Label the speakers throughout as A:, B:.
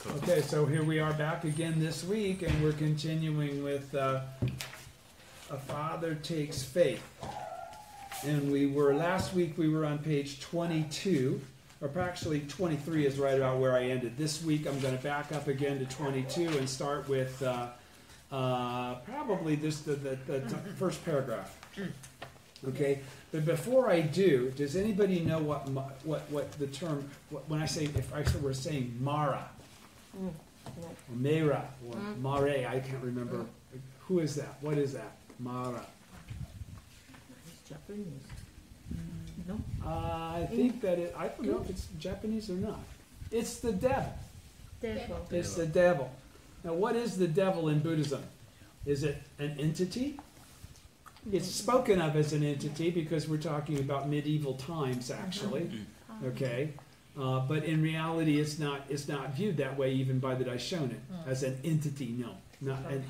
A: Okay, so here we are back again this week, and we're continuing with A Father Takes Faith. And last week we were on page 22, or actually 23 is right about where I ended. This week I'm going to back up again to 22 and start with probably just the first paragraph. Okay, but before I do, does anybody know what the term, when I say, if I were saying Mara, or Mera, or Mare, I can't remember. Who is that? What is that? Mara.
B: It's Japanese. No?
A: I think that I don't know if it's Japanese or not. It's the devil.
B: Devil.
A: It's the devil. Now, what is the devil in Buddhism? Is it an entity? It's spoken of as an entity because we're talking about medieval times, actually. Okay, but in reality, it's not viewed that way even by the Daishonin as an entity. No, not an.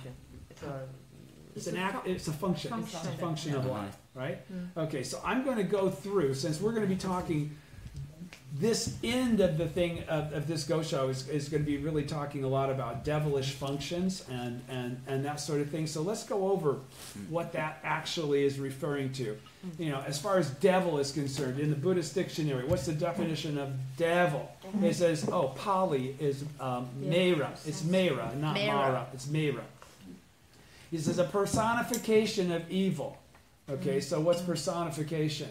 A: It's an act. It's a function. It's a function of life, right? Okay, so I'm going to go through, since we're going to be talking. This end of the thing of this Gosho is going to be really talking a lot about devilish functions and that sort of thing. So let's go over what that actually is referring to. You know, as far as devil is concerned, in the Buddhist dictionary, what's the definition of devil? It says, Pali is Mera. It's Mera, not Mara. It's Mera. It says a personification of evil. Okay, so what's personification?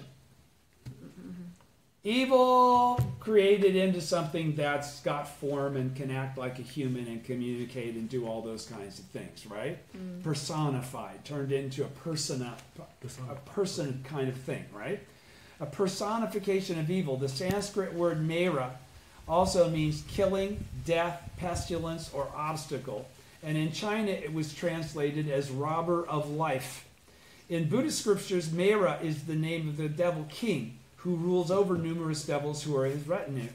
A: Evil created into something that's got form and can act like a human and communicate and do all those kinds of things, right? Personified, turned into a person kind of thing, right? A personification of evil. The Sanskrit word mera also means killing, death, pestilence, or obstacle. And in China, it was translated as robber of life. In Buddhist scriptures, Mera is the name of the devil king, who rules over numerous devils who are his retinue.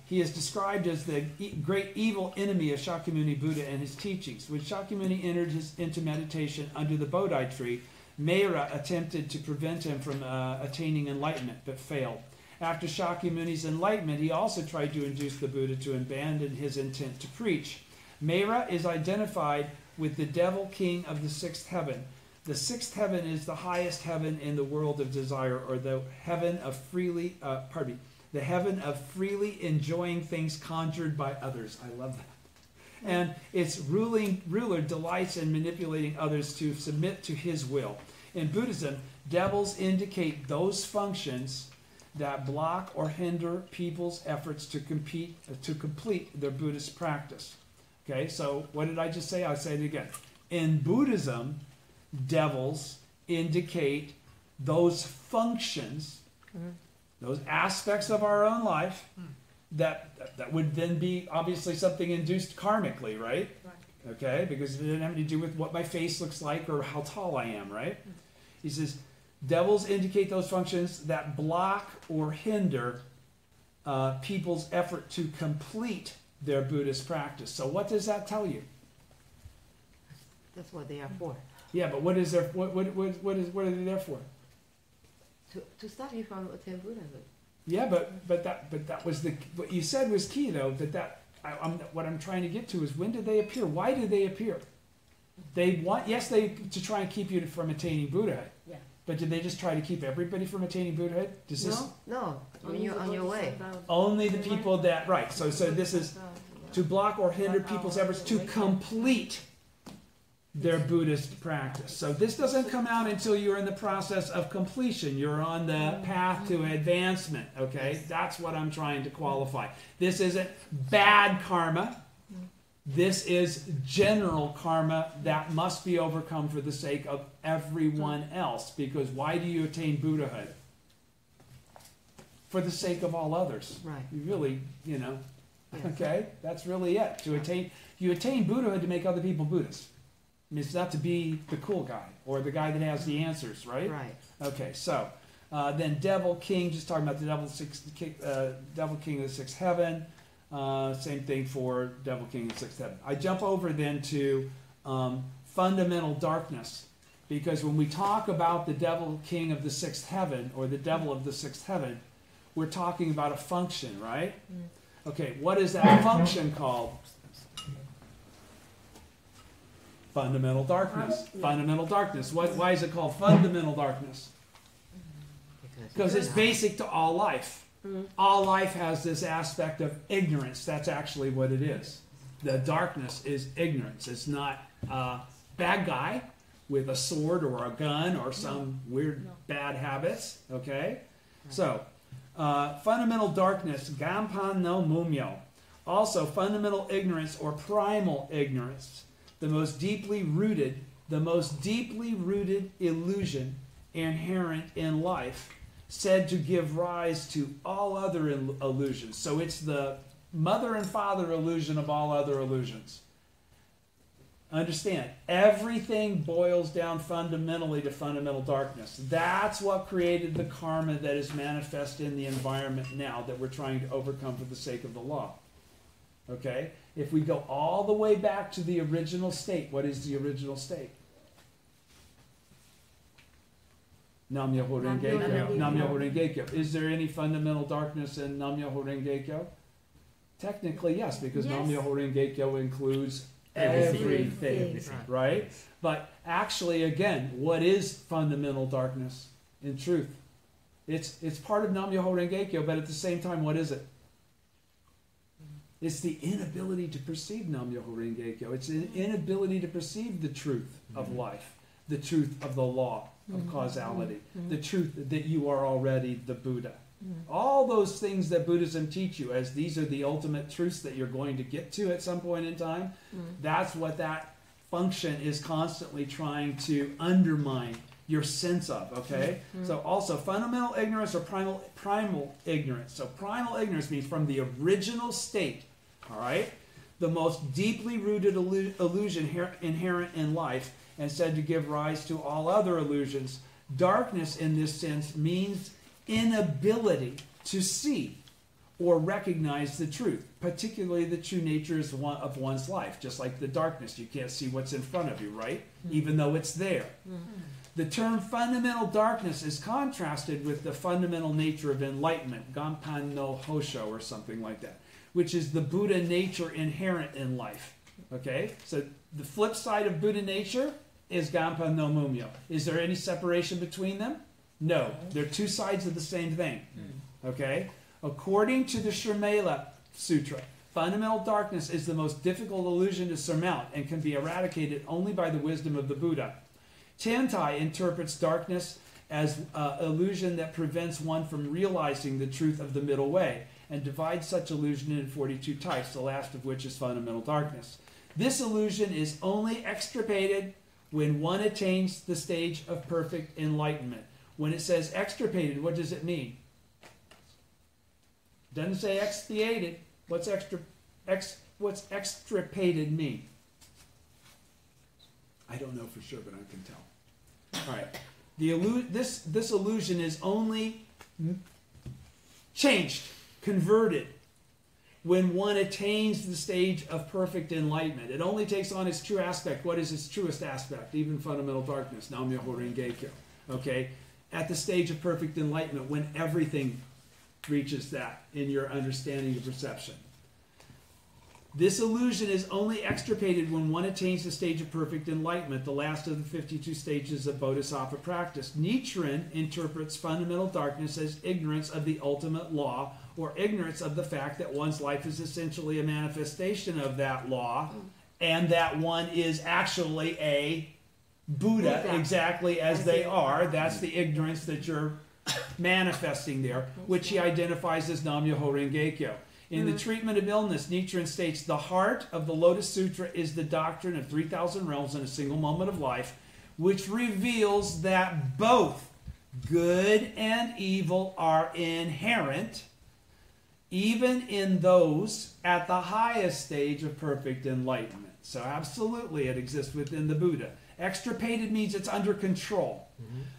A: He is described as the great evil enemy of Shakyamuni Buddha and his teachings. When Shakyamuni entered into meditation under the Bodhi tree, Mera attempted to prevent him from attaining enlightenment, but failed. After Shakyamuni's enlightenment, he also tried to induce the Buddha to abandon his intent to preach. Mera is identified with the devil king of the sixth heaven. The sixth heaven is the highest heaven in the world of desire, or the heaven of freely, the heaven of freely enjoying things conjured by others. I love that. And its ruler delights in manipulating others to submit to his will. In Buddhism, devils indicate those functions that block or hinder people's efforts to complete their Buddhist practice. Okay, so what did I just say? I'll say it again. In Buddhism, devils indicate those functions, those aspects of our own life that would then be obviously something induced karmically, right? Okay, because it didn't have to do with what my face looks like or how tall I am, right? He says, devils indicate those functions that block or hinder people's effort to complete their Buddhist practice. So what does that tell you?
B: That's what they are for.
A: Yeah, but what are they there for?
B: To stop you from attaining Buddhahood.
A: Yeah, but that was what you said was key though. What I'm trying to get to is, when did they appear? Why did they appear? They want to try and keep you from attaining Buddhahood. Yeah. But did they just try to keep everybody from attaining Buddhahood?
B: No. When you're on your way.
A: Only the people that So this is to block or hinder people's efforts to complete their Buddhist practice. So this doesn't come out until you're in the process of completion. You're on the path to advancement, okay? That's what I'm trying to qualify. This isn't bad karma. This is general karma that must be overcome for the sake of everyone else. Because why do you attain Buddhahood? For the sake of all others.
B: Right.
A: You really, okay? That's really it. You attain Buddhahood to make other people Buddhists. It's not to be the cool guy or the guy that has the answers, right?
B: Right.
A: Okay, so then devil king, just talking about the devil king of the sixth heaven. Same thing for devil king of the sixth heaven. I jump over then to fundamental darkness, because when we talk about the devil king of the sixth heaven or the devil of the sixth heaven, we're talking about a function, right? Okay, what is that function called? Fundamental darkness. Fundamental darkness. Why is it called fundamental darkness? Because it's basic to all life. All life has this aspect of ignorance. That's actually what it is. The darkness is ignorance. It's not a bad guy with a sword or a gun or some weird bad habits. Okay? So, fundamental darkness, Ganpan no Mumyo. Also, fundamental ignorance or primal ignorance. The most deeply rooted illusion inherent in life, said to give rise to all other illusions. So it's the mother and father illusion of all other illusions. Understand, everything boils down fundamentally to fundamental darkness. That's what created the karma that is manifest in the environment now that we're trying to overcome for the sake of the law. Okay? If we go all the way back to the original state, what is the original state? Nam-myoho Renge-kyo. Nam-myoho Renge-kyo. Is there any fundamental darkness in Nam-myoho Renge-kyo? Technically, yes, because Nam-myoho Renge-kyo includes everything, right? But actually, again, what is fundamental darkness in truth? It's part of Nam-myoho Renge-kyo, but at the same time, what is it? It's the inability to perceive Nam-myoho Renge-kyo. It's an inability to perceive the truth of life, the truth of the law of causality, the truth that you are already the Buddha. All those things that Buddhism teach you as these are the ultimate truths that you're going to get to at some point in time, that's what that function is constantly trying to undermine your sense of, okay? So also fundamental ignorance or primal ignorance. So primal ignorance means from the original state, all right? The most deeply rooted illusion inherent in life and said to give rise to all other illusions. Darkness in this sense means inability to see or recognize the truth, particularly the true nature of one's life. Just like the darkness, you can't see what's in front of you, right? Even though it's there. The term fundamental darkness is contrasted with the fundamental nature of enlightenment, Ganpan no Hosho or something like that, which is the Buddha nature inherent in life. Okay? So the flip side of Buddha nature is Ganpan no Mumyo. Is there any separation between them? No. They're two sides of the same thing. Okay? According to the Srimela Sutra, fundamental darkness is the most difficult illusion to surmount and can be eradicated only by the wisdom of the Buddha. Tentai interprets darkness as illusion that prevents one from realizing the truth of the middle way and divides such illusion into 42 types, the last of which is fundamental darkness. This illusion is only extirpated when one attains the stage of perfect enlightenment. When it says extirpated, what does it mean? It doesn't say expiated. What's extirpated mean? I don't know for sure, but I can tell. All right. This illusion is only changed, converted, when one attains the stage of perfect enlightenment. It only takes on its true aspect. What is its truest aspect? Even fundamental darkness. Nam-myoho Renge-kyo. Okay? At the stage of perfect enlightenment, when everything reaches that in your understanding and perception. This illusion is only extirpated when one attains the stage of perfect enlightenment, the last of the 52 stages of bodhisattva practice. Nichiren interprets fundamental darkness as ignorance of the ultimate law, or ignorance of the fact that one's life is essentially a manifestation of that law, and that one is actually a Buddha exactly as they are. That's the ignorance that you're manifesting there, which he identifies as Nam-myoho Renge-kyo. In the treatment of illness, Nichiren states, the heart of the Lotus Sutra is the doctrine of 3,000 realms in a single moment of life, which reveals that both good and evil are inherent, even in those at the highest stage of perfect enlightenment. So absolutely it exists within the Buddha. Extirpated means it's under control.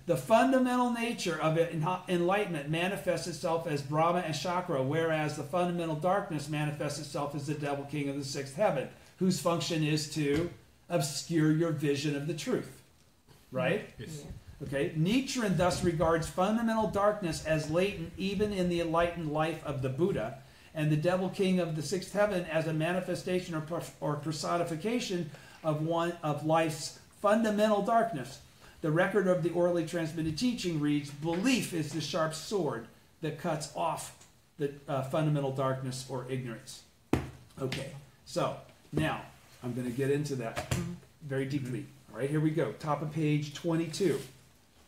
A: The fundamental nature of enlightenment manifests itself as Brahma and Chakra, whereas the fundamental darkness manifests itself as the devil king of the sixth heaven, whose function is to obscure your vision of the truth. Right?
C: Yes.
A: Okay. Nichiren thus regards fundamental darkness as latent even in the enlightened life of the Buddha, and the devil king of the sixth heaven as a manifestation or personification of one of life's fundamental darkness. The record of the orally transmitted teaching reads, belief is the sharp sword that cuts off the fundamental darkness or ignorance. Okay, so now I'm going to get into that very deeply. All right, here we go. Top of page 22.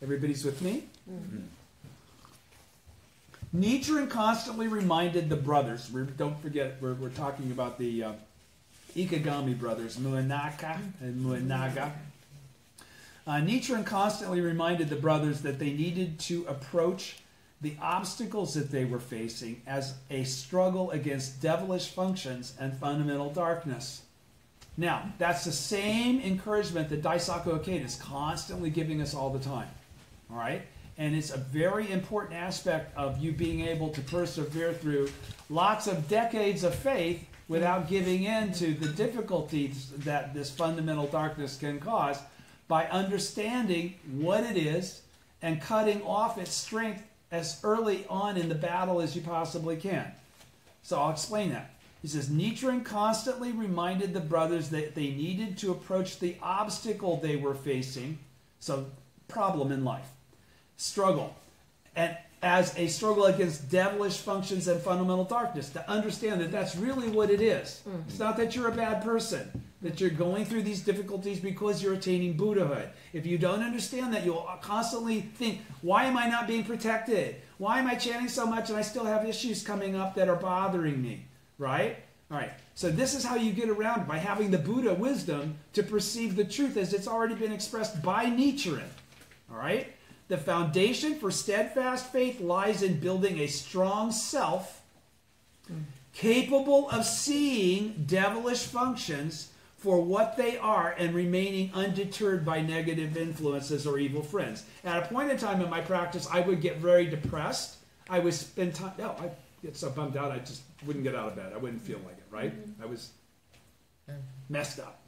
A: Everybody's with me? Mm-hmm. Nichiren constantly reminded the brothers, don't forget, we're talking about the Ikegami brothers, Muenaka and Muenaga. Nichiren constantly reminded the brothers that they needed to approach the obstacles that they were facing as a struggle against devilish functions and fundamental darkness. Now, that's the same encouragement that Daisaku Ikeda is constantly giving us all the time. All right? And it's a very important aspect of you being able to persevere through lots of decades of faith without giving in to the difficulties that this fundamental darkness can cause by understanding what it is and cutting off its strength as early on in the battle as you possibly can. So I'll explain that. He says, Nichiren constantly reminded the brothers that they needed to approach the obstacle they were facing, so problem in life, struggle, and as a struggle against devilish functions and fundamental darkness, to understand that that's really what it is. Mm-hmm. It's not that you're a bad person, that you're going through these difficulties because you're attaining Buddhahood. If you don't understand that, you'll constantly think, why am I not being protected? Why am I chanting so much and I still have issues coming up that are bothering me? Right? All right. So this is how you get around it, by having the Buddha wisdom to perceive the truth as it's already been expressed by Nichiren. All right? The foundation for steadfast faith lies in building a strong self capable of seeing devilish functions for what they are and remaining undeterred by negative influences or evil friends. At a point in time in my practice, I would get very depressed. I would spend time, I'd get so bummed out I just wouldn't get out of bed. I wouldn't feel like it, right? Mm-hmm. I was messed up.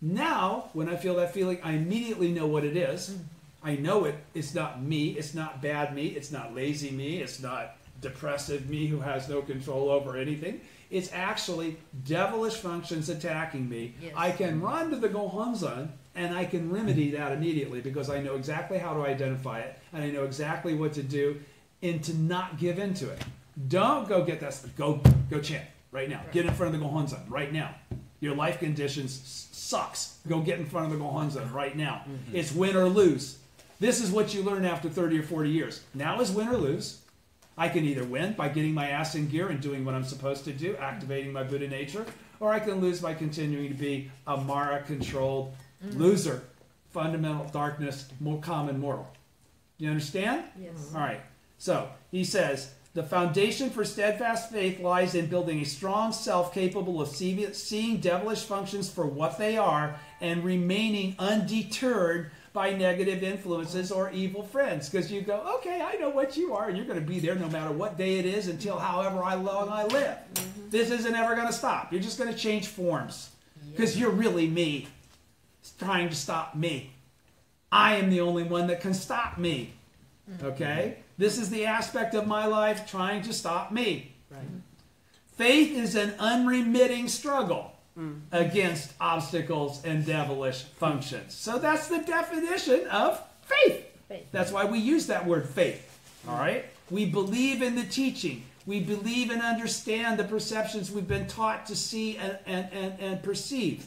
A: Now, when I feel that feeling, I immediately know what it is. Mm-hmm. I know it. It's not me. It's not bad me. It's not lazy me. It's not depressive me who has no control over anything. It's actually devilish functions attacking me. Yes. I can run to the Gohonzon and I can remedy that immediately because I know exactly how to identify it and I know exactly what to do and to not give into it. Don't go get that. Go chant right now. Right. Get in front of the Gohonzon right now. Your life conditions sucks. Go get in front of the Gohonzon right now. Mm-hmm. It's win or lose. This is what you learn after 30 or 40 years. Now is win or lose. I can either win by getting my ass in gear and doing what I'm supposed to do, activating my Buddha nature, or I can lose by continuing to be a Mara-controlled loser, fundamental darkness, more common mortal. You understand?
B: Yes.
A: All right. So he says, the foundation for steadfast faith lies in building a strong self capable of seeing devilish functions for what they are and remaining undeterred by negative influences or evil friends. Because you go, okay, I know what you are, and you're going to be there no matter what day it is until however long I live. Mm-hmm. This isn't ever going to stop. You're just going to change forms. Because you're really me, trying to stop me. I am the only one that can stop me. Okay? This is the aspect of my life trying to stop me.
B: Right.
A: Faith is an unremitting struggle against obstacles and devilish functions. So that's the definition of faith. That's why we use that word faith. All right? We believe in the teaching. We believe and understand the perceptions we've been taught to see and perceive.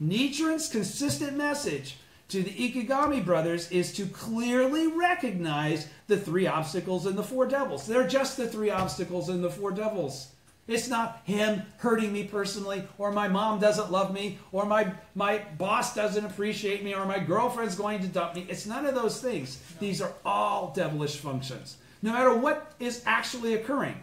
A: Nichiren's consistent message to the Ikegami brothers is to clearly recognize the three obstacles and the four devils. They're just the three obstacles and the four devils. It's not him hurting me personally, or my mom doesn't love me, or my boss doesn't appreciate me, or my girlfriend's going to dump me. It's none of those things. No. These are all devilish functions. No matter what is actually occurring,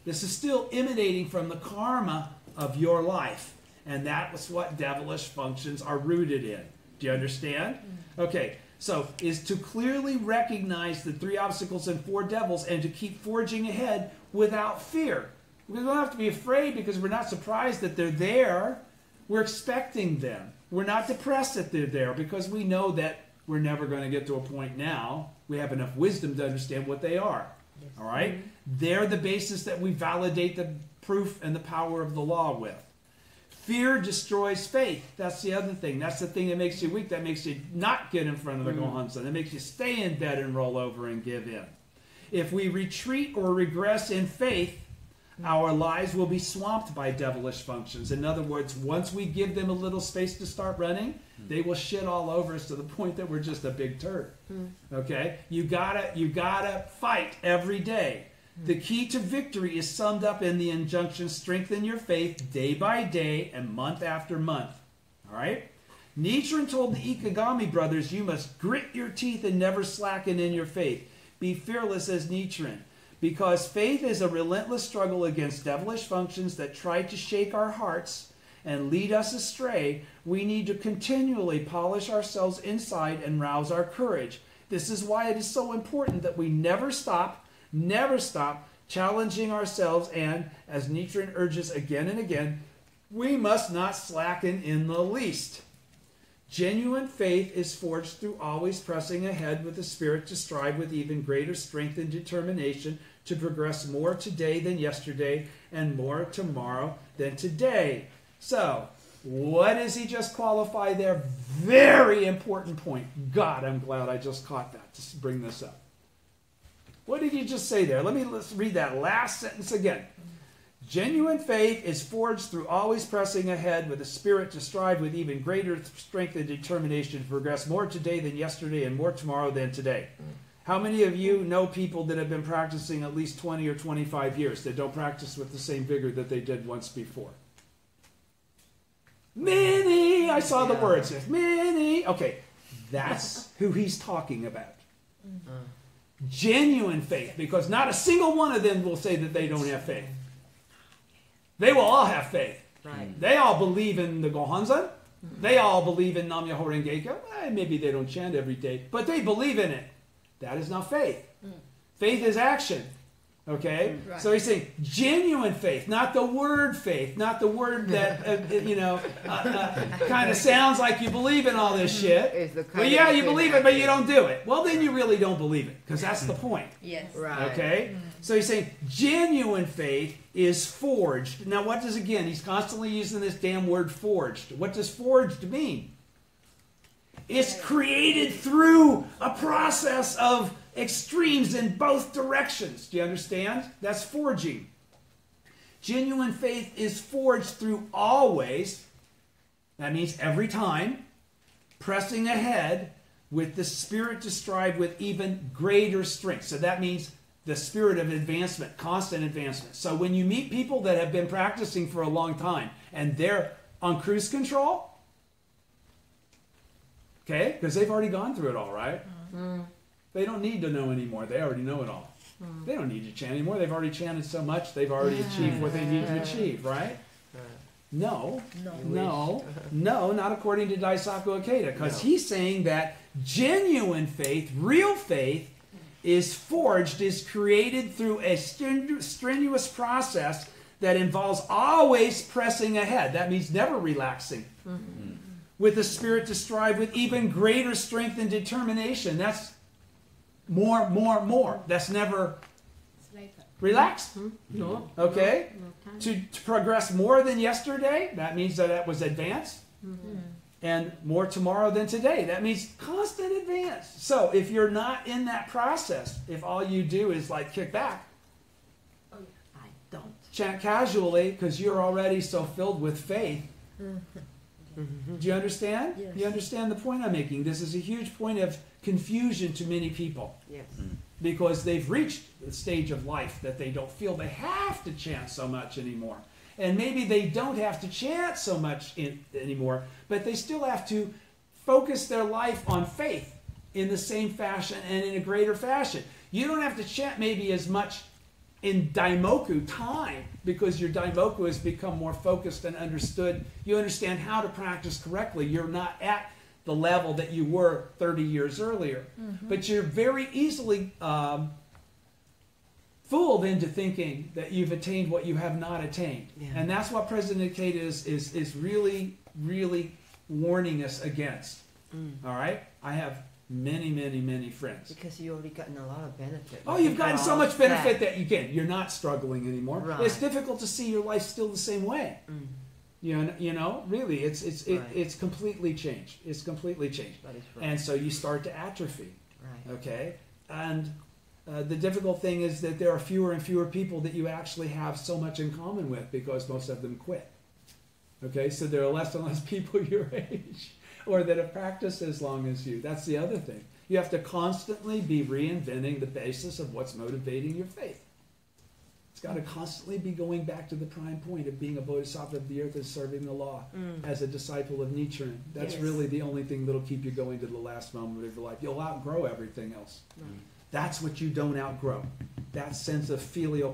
A: this is still emanating from the karma of your life. And that was what devilish functions are rooted in. Do you understand? Okay, so is to clearly recognize the three obstacles and four devils and to keep forging ahead without fear. We don't have to be afraid because we're not surprised that they're there. We're expecting them. We're not depressed that they're there because we know that we're never going to get to a point now. We have enough wisdom to understand what they are.
B: Yes.
A: All right? They're the basis that we validate the proof and the power of the law with. Fear destroys faith. That's the other thing. That's the thing that makes you weak. That makes you not get in front of the Gohansan. That makes you stay in bed and roll over and give in. If we retreat or regress in faith, our lives will be swamped by devilish functions. In other words, once we give them a little space to start running, they will shit all over us to the point that we're just a big turd. Okay? You gotta fight every day. The key to victory is summed up in the injunction, strengthen your faith day by day and month after month. All right? Nichiren told the Ikegami brothers, you must grit your teeth and never slacken in your faith. Be fearless as Nichiren. Because faith is a relentless struggle against devilish functions that try to shake our hearts and lead us astray, we need to continually polish ourselves inside and rouse our courage. This is why it is so important that we never stop challenging ourselves, and, as Nichiren urges again and again, we must not slacken in the least. Genuine faith is forged through always pressing ahead with the spirit to strive with even greater strength and determination to progress more today than yesterday and more tomorrow than today. So, what does he just qualify there? Very important point. God, I'm glad I just caught that to bring this up. What did he just say there? Let's read that last sentence again. Genuine faith is forged through always pressing ahead with a spirit to strive with even greater strength and determination to progress more today than yesterday and more tomorrow than today. How many of you know people that have been practicing at least 20 or 25 years that don't practice with the same vigor that they did once before? Many! I saw the words. Many! Okay, that's who he's talking about. Genuine faith, because not a single one of them will say that they don't have faith. They will all have faith.
B: Right.
A: They all believe in the Gohansan. They all believe in Nam Myoho Renge Kyo. Maybe they don't chant every day, but they believe in it. That is not faith. Faith is action. Okay?
B: Right.
A: So he's saying genuine faith, not the word faith, not the word that, kind of sounds like you believe in all this shit.
B: It's the kind
A: Well,
B: of
A: yeah, you
B: thing
A: believe
B: that
A: it, but you don't do it. Well, then you really don't believe it, because that's the point.
C: Yes.
B: Right.
A: Okay? So he's saying genuine faith is forged. Now, what does, again, he's constantly using this damn word forged. What does forged mean? It's created through a process of extremes in both directions. Do you understand? That's forging. Genuine faith is forged through always, that means every time, pressing ahead with the spirit to strive with even greater strength. So that means the spirit of advancement, constant advancement. So when you meet people that have been practicing for a long time and they're on cruise control, okay, because they've already gone through it all, right? They don't need to know anymore. They already know it all. They don't need to chant anymore. They've already chanted so much. They've already achieved what they need to achieve, right? No, not according to Daisaku Ikeda, because he's saying that genuine faith, real faith, is forged, is created through a strenuous process that involves always pressing ahead. That means never relaxing. With the spirit to strive with even greater strength and determination. That's more. That's never relaxed.
B: No.
A: Okay?
B: No time.
A: To progress more than yesterday, that means that was advanced. And more tomorrow than today. That means constant advance. So if you're not in that process, if all you do is like kick back,
B: I don't.
A: chant casually because you're already so filled with faith. Do you understand?
C: Yes.
A: You understand the point I'm making? This is a huge point of confusion to many people.
B: Yes.
A: Because they've reached the stage of life that they don't feel they have to chant so much anymore. And maybe they don't have to chant so much anymore, but they still have to focus their life on faith in the same fashion and in a greater fashion. You don't have to chant maybe as much in daimoku time, because your daimoku has become more focused and understood. You understand how to practice correctly. You're not at the level that you were 30 years earlier. But you're very easily fooled into thinking that you've attained what you have not attained.
B: Yeah.
A: And that's what President Ikeda is really, really warning us against. All right? I have Many, many, many friends.
B: Because you already gotten a lot of benefit.
A: Oh, you've gotten so much benefit that you're not struggling anymore.
B: Right.
A: It's difficult to see your life still the same way. You know, really, it's completely changed. It's completely changed.
B: That is right.
A: And so you start to atrophy.
B: Right.
A: Okay? And the difficult thing is that there are fewer and fewer people that you actually have so much in common with because most of them quit. Okay? So there are less and less people your age or that have practiced as long as you. That's the other thing. You have to constantly be reinventing the basis of what's motivating your faith. It's got to constantly be going back to the prime point of being a bodhisattva of the earth and serving the law as a disciple of Nichiren. That's really the only thing that'll keep you going to the last moment of your life. You'll outgrow everything else. That's what you don't outgrow. That sense of filial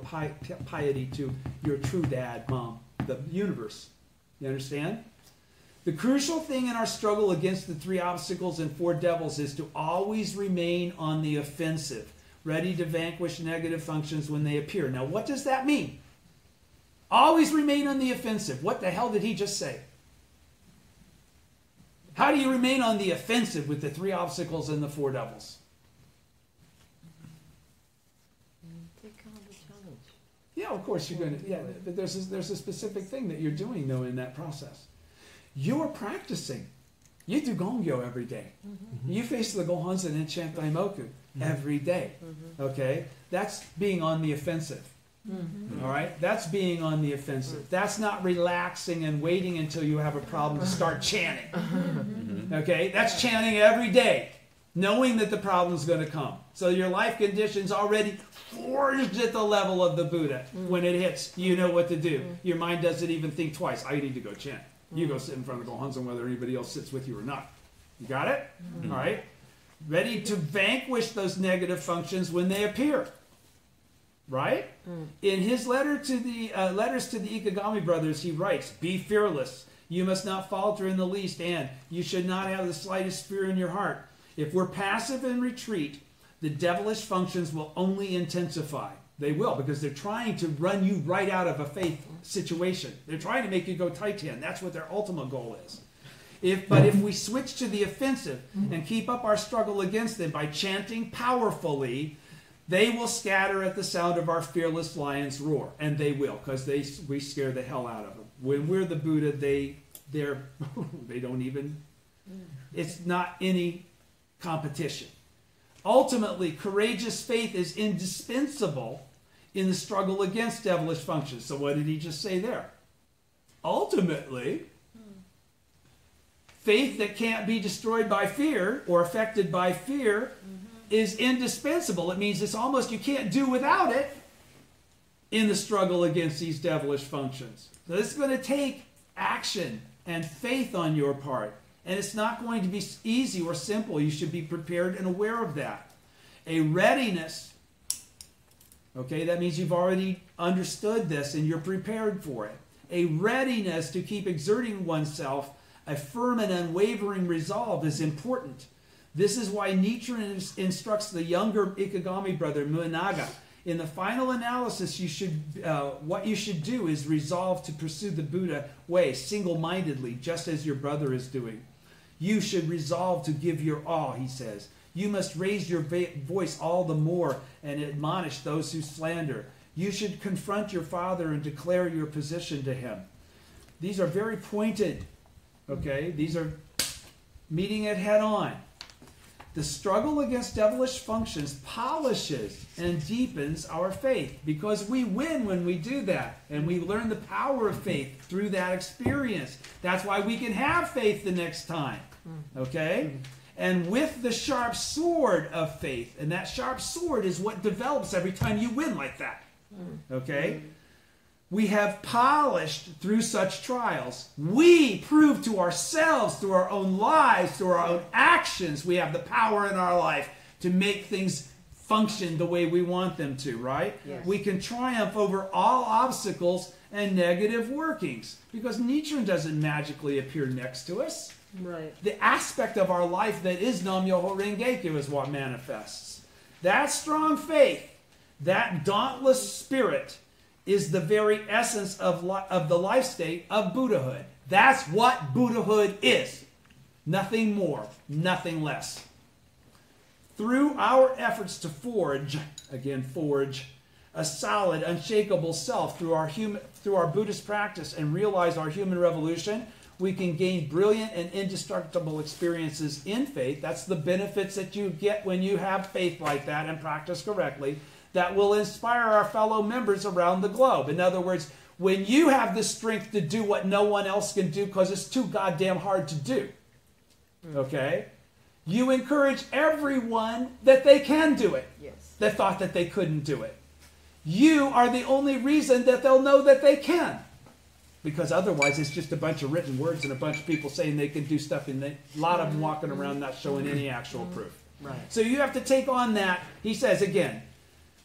A: piety to your true dad, mom, the universe. You understand? The crucial thing in our struggle against the 3 obstacles and 4 devils is to always remain on the offensive, ready to vanquish negative functions when they appear. Now, what does that mean? Always remain on the offensive. What the hell did he just say? How do you remain on the offensive with the 3 obstacles and the 4 devils?
B: Take on the challenge.
A: Yeah, of course you're going to. Yeah, but there's a specific thing that you're doing, though, in that process. You're practicing. You do Gongyo every day. You face the Gohonzan and chant Daimoku every day. Okay? That's being on the offensive. All right? That's being on the offensive. That's not relaxing and waiting until you have a problem to start chanting. Okay? That's chanting every day, knowing that the problem's going to come. So your life condition's already forged at the level of the Buddha. When it hits, you know what to do. Your mind doesn't even think twice. I need to go chant. You go sit in front of Gohonzan whether anybody else sits with you or not. You got it? All right? Ready to vanquish those negative functions when they appear. Right? In his letters to the Ikegami brothers, he writes, "Be fearless. You must not falter in the least, and you should not have the slightest fear in your heart. If we're passive and retreat, the devilish functions will only intensify." They will, because they're trying to run you right out of a faith situation. They're trying to make you go Titan. That's what their ultimate goal is. But if we switch to the offensive and keep up our struggle against them by chanting powerfully, they will scatter at the sound of our fearless lion's roar. And they will, because we scare the hell out of them. When we're the Buddha, they don't even, it's not any competition. Ultimately, courageous faith is indispensable in the struggle against devilish functions. So what did he just say there? Ultimately, faith that can't be destroyed by fear or affected by fear is indispensable. It means it's almost you can't do without it in the struggle against these devilish functions. So this is going to take action and faith on your part. And it's not going to be easy or simple. You should be prepared and aware of that. A readiness, okay, that means you've already understood this and you're prepared for it. A readiness to keep exerting oneself, a firm and unwavering resolve is important. This is why Nichiren instructs the younger Ikegami brother, Muenaga. In the final analysis, what you should do is resolve to pursue the Buddha way single-mindedly, just as your brother is doing. You should resolve to give your all, he says. You must raise your voice all the more and admonish those who slander. You should confront your father and declare your position to him. These are very pointed, okay? These are meeting it head on. The struggle against devilish functions polishes and deepens our faith because we win when we do that. And we learn the power of faith through that experience. That's why we can have faith the next time. Okay? And with the sharp sword of faith, and that sharp sword is what develops every time you win like that. Okay? We have polished through such trials. We prove to ourselves, through our own lives, through our own actions, we have the power in our life to make things function the way we want them to, right?
B: Yes.
A: We can triumph over all obstacles and negative workings because Nichiren doesn't magically appear next to us.
B: Right.
A: The aspect of our life that is Nam-myoho Renge-kyo is what manifests. That strong faith, that dauntless spirit, is the very essence of the life state of Buddhahood. That's what Buddhahood is. Nothing more, nothing less. through our efforts to forge a solid, unshakable self through our Buddhist practice and realize our human revolution, we can gain brilliant and indestructible experiences in faith. That's the benefits that you get when you have faith like that and practice correctly, that will inspire our fellow members around the globe. In other words, when you have the strength to do what no one else can do because it's too goddamn hard to do, okay, you encourage everyone that they can do it,
B: Yes.
A: that thought that they couldn't do it. You are the only reason that they'll know that they can. Because otherwise it's just a bunch of written words and a bunch of people saying they can do stuff, and a lot of them walking around not showing any actual proof.
B: Right.
A: So you have to take on that. He says again,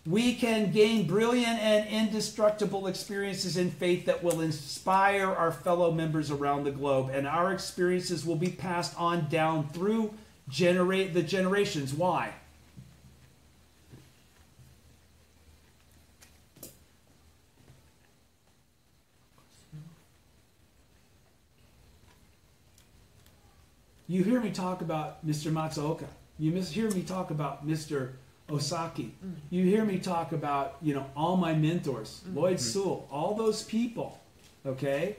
A: we can gain brilliant and indestructible experiences in faith that will inspire our fellow members around the globe, and our experiences will be passed on down through the generations. Why? You hear me talk about Mr. Matsuoka. You hear me talk about Mr. Osaki. You hear me talk about, all my mentors, Lloyd Sewell, all those people, okay?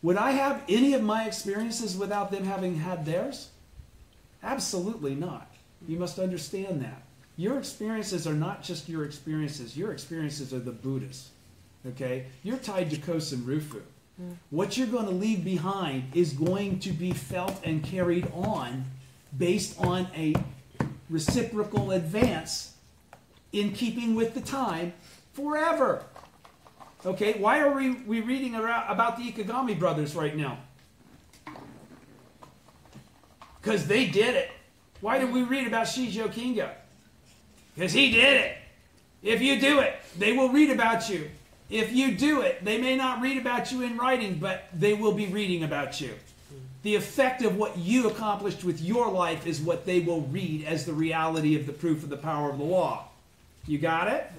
A: Would I have any of my experiences without them having had theirs? Absolutely not. You must understand that. Your experiences are not just your experiences. Your experiences are the Buddhas, okay? You're tied to Kosen Rufu. What you're going to leave behind is going to be felt and carried on based on a reciprocal advance in keeping with the time forever. Okay, why are we reading about the Ikegami brothers right now? Because they did it. Why did we read about Shijo Kinga? Because he did it. If you do it, they will read about you. If you do it, they may not read about you in writing, but they will be reading about you. The effect of what you accomplished with your life is what they will read as the reality of the proof of the power of the law. You got it?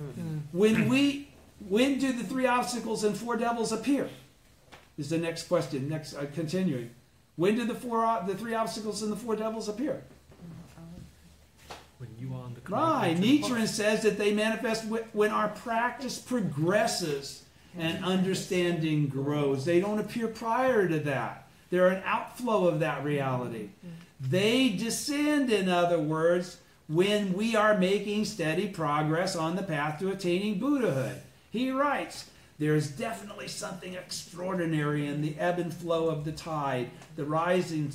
A: When do the 3 obstacles and 4 devils appear? Is the next question. Continuing. When do the 3 obstacles and the 4 devils appear?
C: When you are on the
A: Right. Nichiren says that they manifest when our practice progresses and understanding grows. They don't appear prior to that. They're an outflow of that reality. They descend, in other words, when we are making steady progress on the path to attaining Buddhahood. He writes, there's definitely something extraordinary in the ebb and flow of the tide, the rising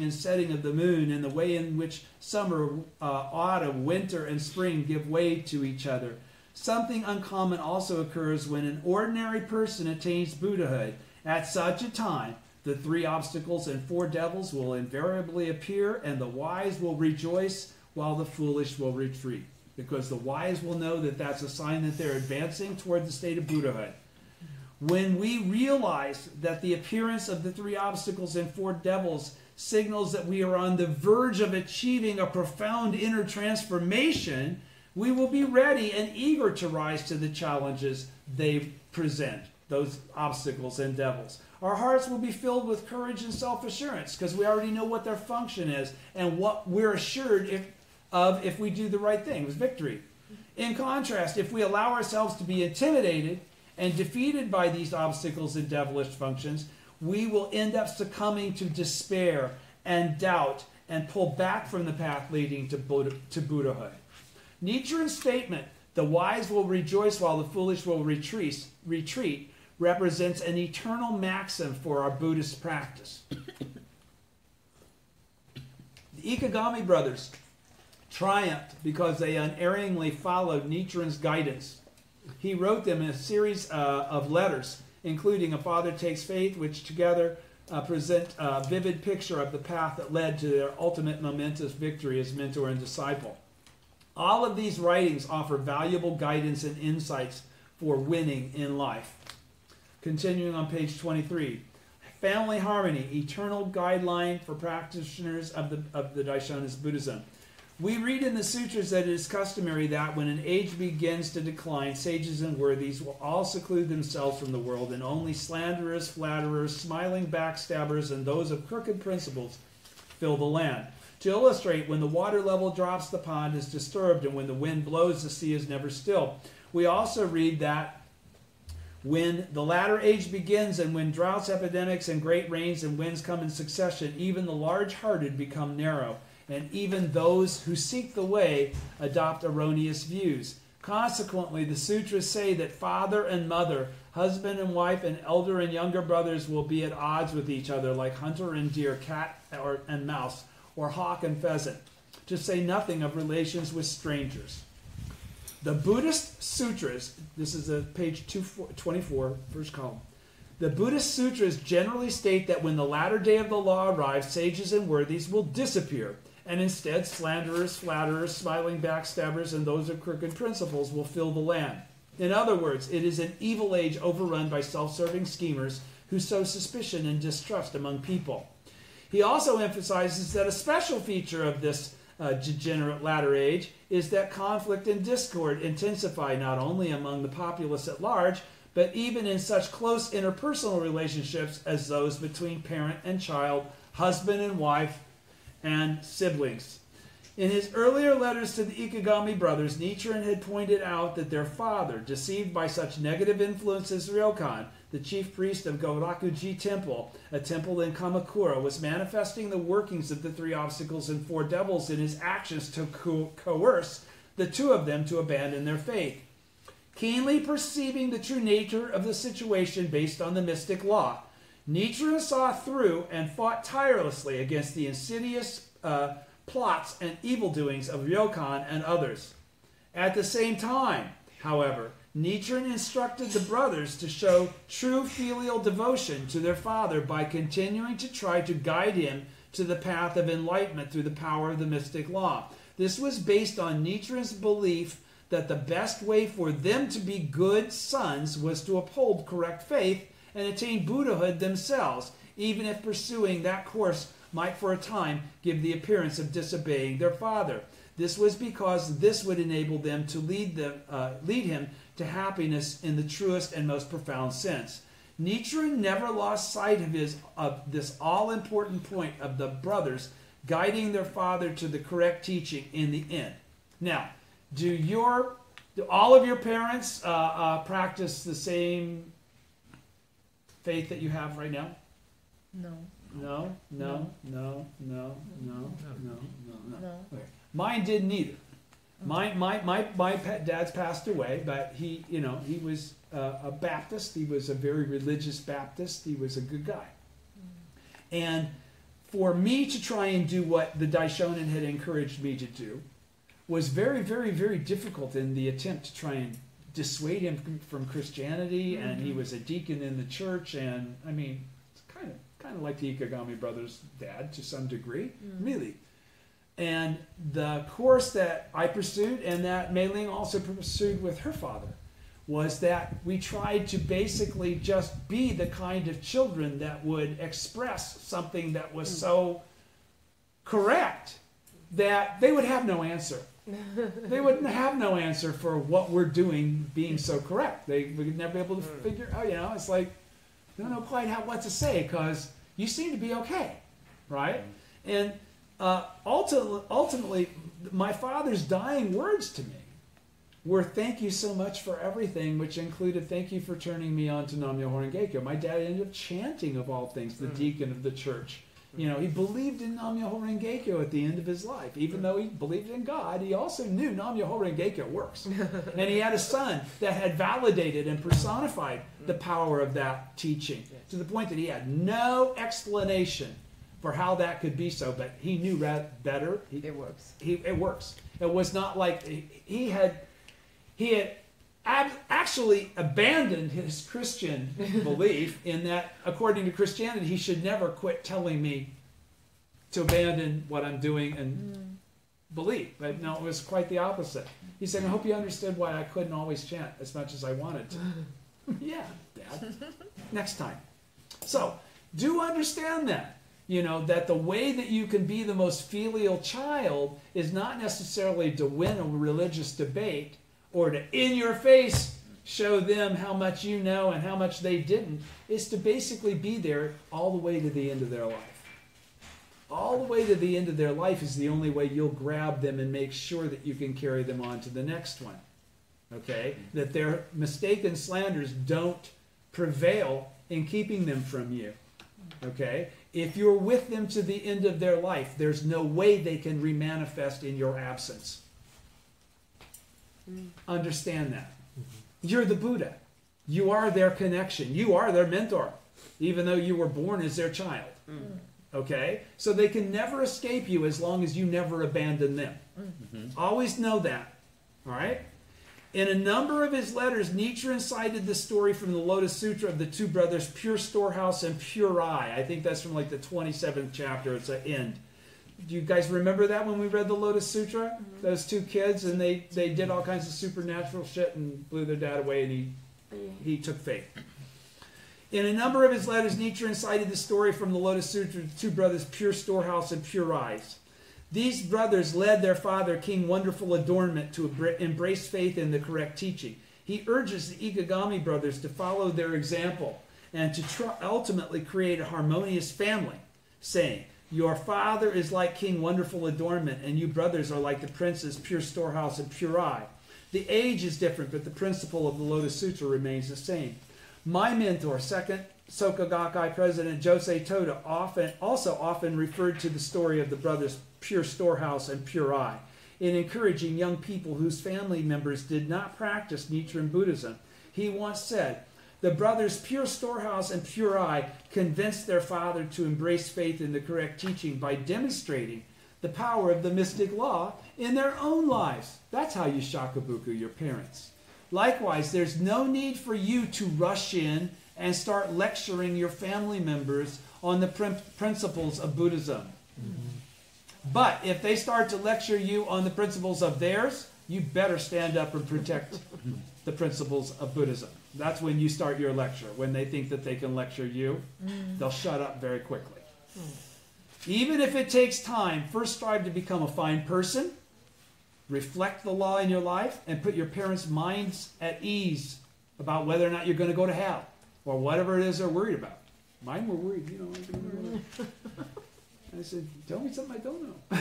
A: and setting of the moon, and the way in which summer, autumn, winter, and spring give way to each other. Something uncommon also occurs when an ordinary person attains Buddhahood. At such a time, the 3 obstacles and 4 devils will invariably appear, and the wise will rejoice while the foolish will retreat. Because the wise will know that that's a sign that they're advancing toward the state of Buddhahood. When we realize that the appearance of the 3 obstacles and 4 devils signals that we are on the verge of achieving a profound inner transformation, we will be ready and eager to rise to the challenges they present, those obstacles and devils. Our hearts will be filled with courage and self-assurance because we already know what their function is and what we're assured if we do the right thing. It was victory. In contrast, if we allow ourselves to be intimidated and defeated by these obstacles and devilish functions, we will end up succumbing to despair and doubt and pull back from the path leading to Buddhahood. Nichiren's statement, the wise will rejoice while the foolish will retreat, represents an eternal maxim for our Buddhist practice. The Ikegami brothers triumphed because they unerringly followed Nichiren's guidance. He wrote them in a series of letters, including A Father Takes Faith, which together present a vivid picture of the path that led to their ultimate momentous victory as mentor and disciple. All of these writings offer valuable guidance and insights for winning in life. Continuing on page 23. Family harmony, eternal guideline for practitioners of the Daishonin Buddhism. We read in the sutras that it is customary that when an age begins to decline, sages and worthies will all seclude themselves from the world, and only slanderers, flatterers, smiling backstabbers, and those of crooked principles fill the land. To illustrate, when the water level drops, the pond is disturbed, and when the wind blows, the sea is never still. We also read that when the latter age begins, and when droughts, epidemics, and great rains and winds come in succession, even the large-hearted become narrow, and even those who seek the way adopt erroneous views. Consequently, the sutras say that father and mother, husband and wife, and elder and younger brothers will be at odds with each other, like hunter and deer, cat and mouse, or hawk and pheasant, to say nothing of relations with strangers. The Buddhist sutras, this is page 224, first column. The Buddhist sutras generally state that when the latter day of the law arrives, sages and worthies will disappear, and instead slanderers, flatterers, smiling backstabbers, and those of crooked principles will fill the land. In other words, it is an evil age overrun by self-serving schemers who sow suspicion and distrust among people. He also emphasizes that a special feature of this degenerate latter age is that conflict and discord intensify not only among the populace at large, but even in such close interpersonal relationships as those between parent and child, husband and wife, and siblings. In his earlier letters to the Ikegami brothers, Nichiren had pointed out that their father, deceived by such negative influences as Ryokan, the chief priest of Gorakuji Temple, a temple in Kamakura, was manifesting the workings of the three obstacles and four devils in his actions to coerce the two of them to abandon their faith. Keenly perceiving the true nature of the situation based on the mystic law, Nichiren saw through and fought tirelessly against the insidious plots and evil doings of Ryokan and others. At the same time, however, Nichiren instructed the brothers to show true filial devotion to their father by continuing to try to guide him to the path of enlightenment through the power of the mystic law. This was based on Nichiren's belief that the best way for them to be good sons was to uphold correct faith and attain Buddhahood themselves, even if pursuing that course might for a time give the appearance of disobeying their father. This was because this would enable them to lead him to happiness in the truest and most profound sense. Nichiren never lost sight of this all-important point of the brothers guiding their father to the correct teaching in the end. Now, do all of your parents practice the same faith that you have right now?
B: No.
A: No.
B: No.
A: Okay. Mine didn't either. My dad's passed away, but he was a Baptist. He was a very religious Baptist. He was a good guy. And for me to try and do what the Daishonin had encouraged me to do was very, very, very difficult in the attempt to try and dissuade him from Christianity. And he was a deacon in the church, and I mean, it's kind of like the Ikegami brothers' dad to some degree, really. And the course that I pursued and that Mei Ling also pursued with her father was that we tried to basically just be the kind of children that would express something that was so correct that they would have no answer. They wouldn't have no answer for what we're doing being so correct. They would never be able to figure out, it's like, they don't know quite what to say because you seem to be okay, right? And ultimately, my father's dying words to me were "thank you so much for everything," which included "thank you for turning me on to Nam-myoho Renge Kyo." My dad ended up chanting, of all things, the deacon of the church. He believed in Nam-myoho Renge Kyo at the end of his life. Even though he believed in God, he also knew Nam-myoho Renge Kyo works. And he had a son that had validated and personified the power of that teaching to the point that he had no explanation for how that could be so, but he knew better.
B: It works.
A: It works. It was not like he had actually abandoned his Christian belief in that, according to Christianity, he should never quit telling me to abandon what I'm doing and believe. But no, it was quite the opposite. He said, "I hope you understood why I couldn't always chant as much as I wanted to." Yeah, Dad. Next time. So, do understand that. That the way that you can be the most filial child is not necessarily to win a religious debate or to, in your face, show them how much you know and how much they didn't. It's to basically be there all the way to the end of their life. all the way to the end of their life is the only way you'll grab them and make sure that you can carry them on to the next one. Okay? That their mistaken slanders don't prevail in keeping them from you. Okay? If you're with them to the end of their life, there's no way they can remanifest in your absence. Understand that. You're the Buddha. You are their connection. You are their mentor, even though you were born as their child. Okay? So they can never escape you as long as you never abandon them. Always know that. All right? In a number of his letters, Nichiren cited the story from the Lotus Sutra of the two brothers, Pure Storehouse and Pure Eye. I think that's from like the 27th chapter. It's an end. Do you guys remember that when we read the Lotus Sutra? Those two kids, and they did all kinds of supernatural shit and blew their dad away, and he took faith. In a number of his letters, Nichiren cited the story from the Lotus Sutra of the two brothers, Pure Storehouse and Pure Eyes. These brothers led their father, King Wonderful Adornment, to embrace faith in the correct teaching. He urges the Ikegami brothers to follow their example and to ultimately create a harmonious family, saying, "Your father is like King Wonderful Adornment, and you brothers are like the princes, Pure Storehouse and Pure Eye. The age is different, but the principle of the Lotus Sutra remains the same." My mentor, second Soka Gakkai President Josei Toda, often referred to the story of the brothers Pure Storehouse and Pure Eye in encouraging young people whose family members did not practice Nichiren Buddhism. He once said, "The brothers Pure Storehouse and Pure Eye convinced their father to embrace faith in the correct teaching by demonstrating the power of the mystic law in their own lives." That's how you shakabuku your parents. Likewise, there's no need for you to rush in and start lecturing your family members on the principles of Buddhism. But if they start to lecture you on the principles of theirs, you better stand up and protect the principles of Buddhism. That's when you start your lecture. When they think that they can lecture you, they'll shut up very quickly. Even if it takes time, first strive to become a fine person, reflect the law in your life, and put your parents' minds at ease about whether or not you're going to go to hell or whatever it is they're worried about. Mine were worried, I said, tell me something I don't know.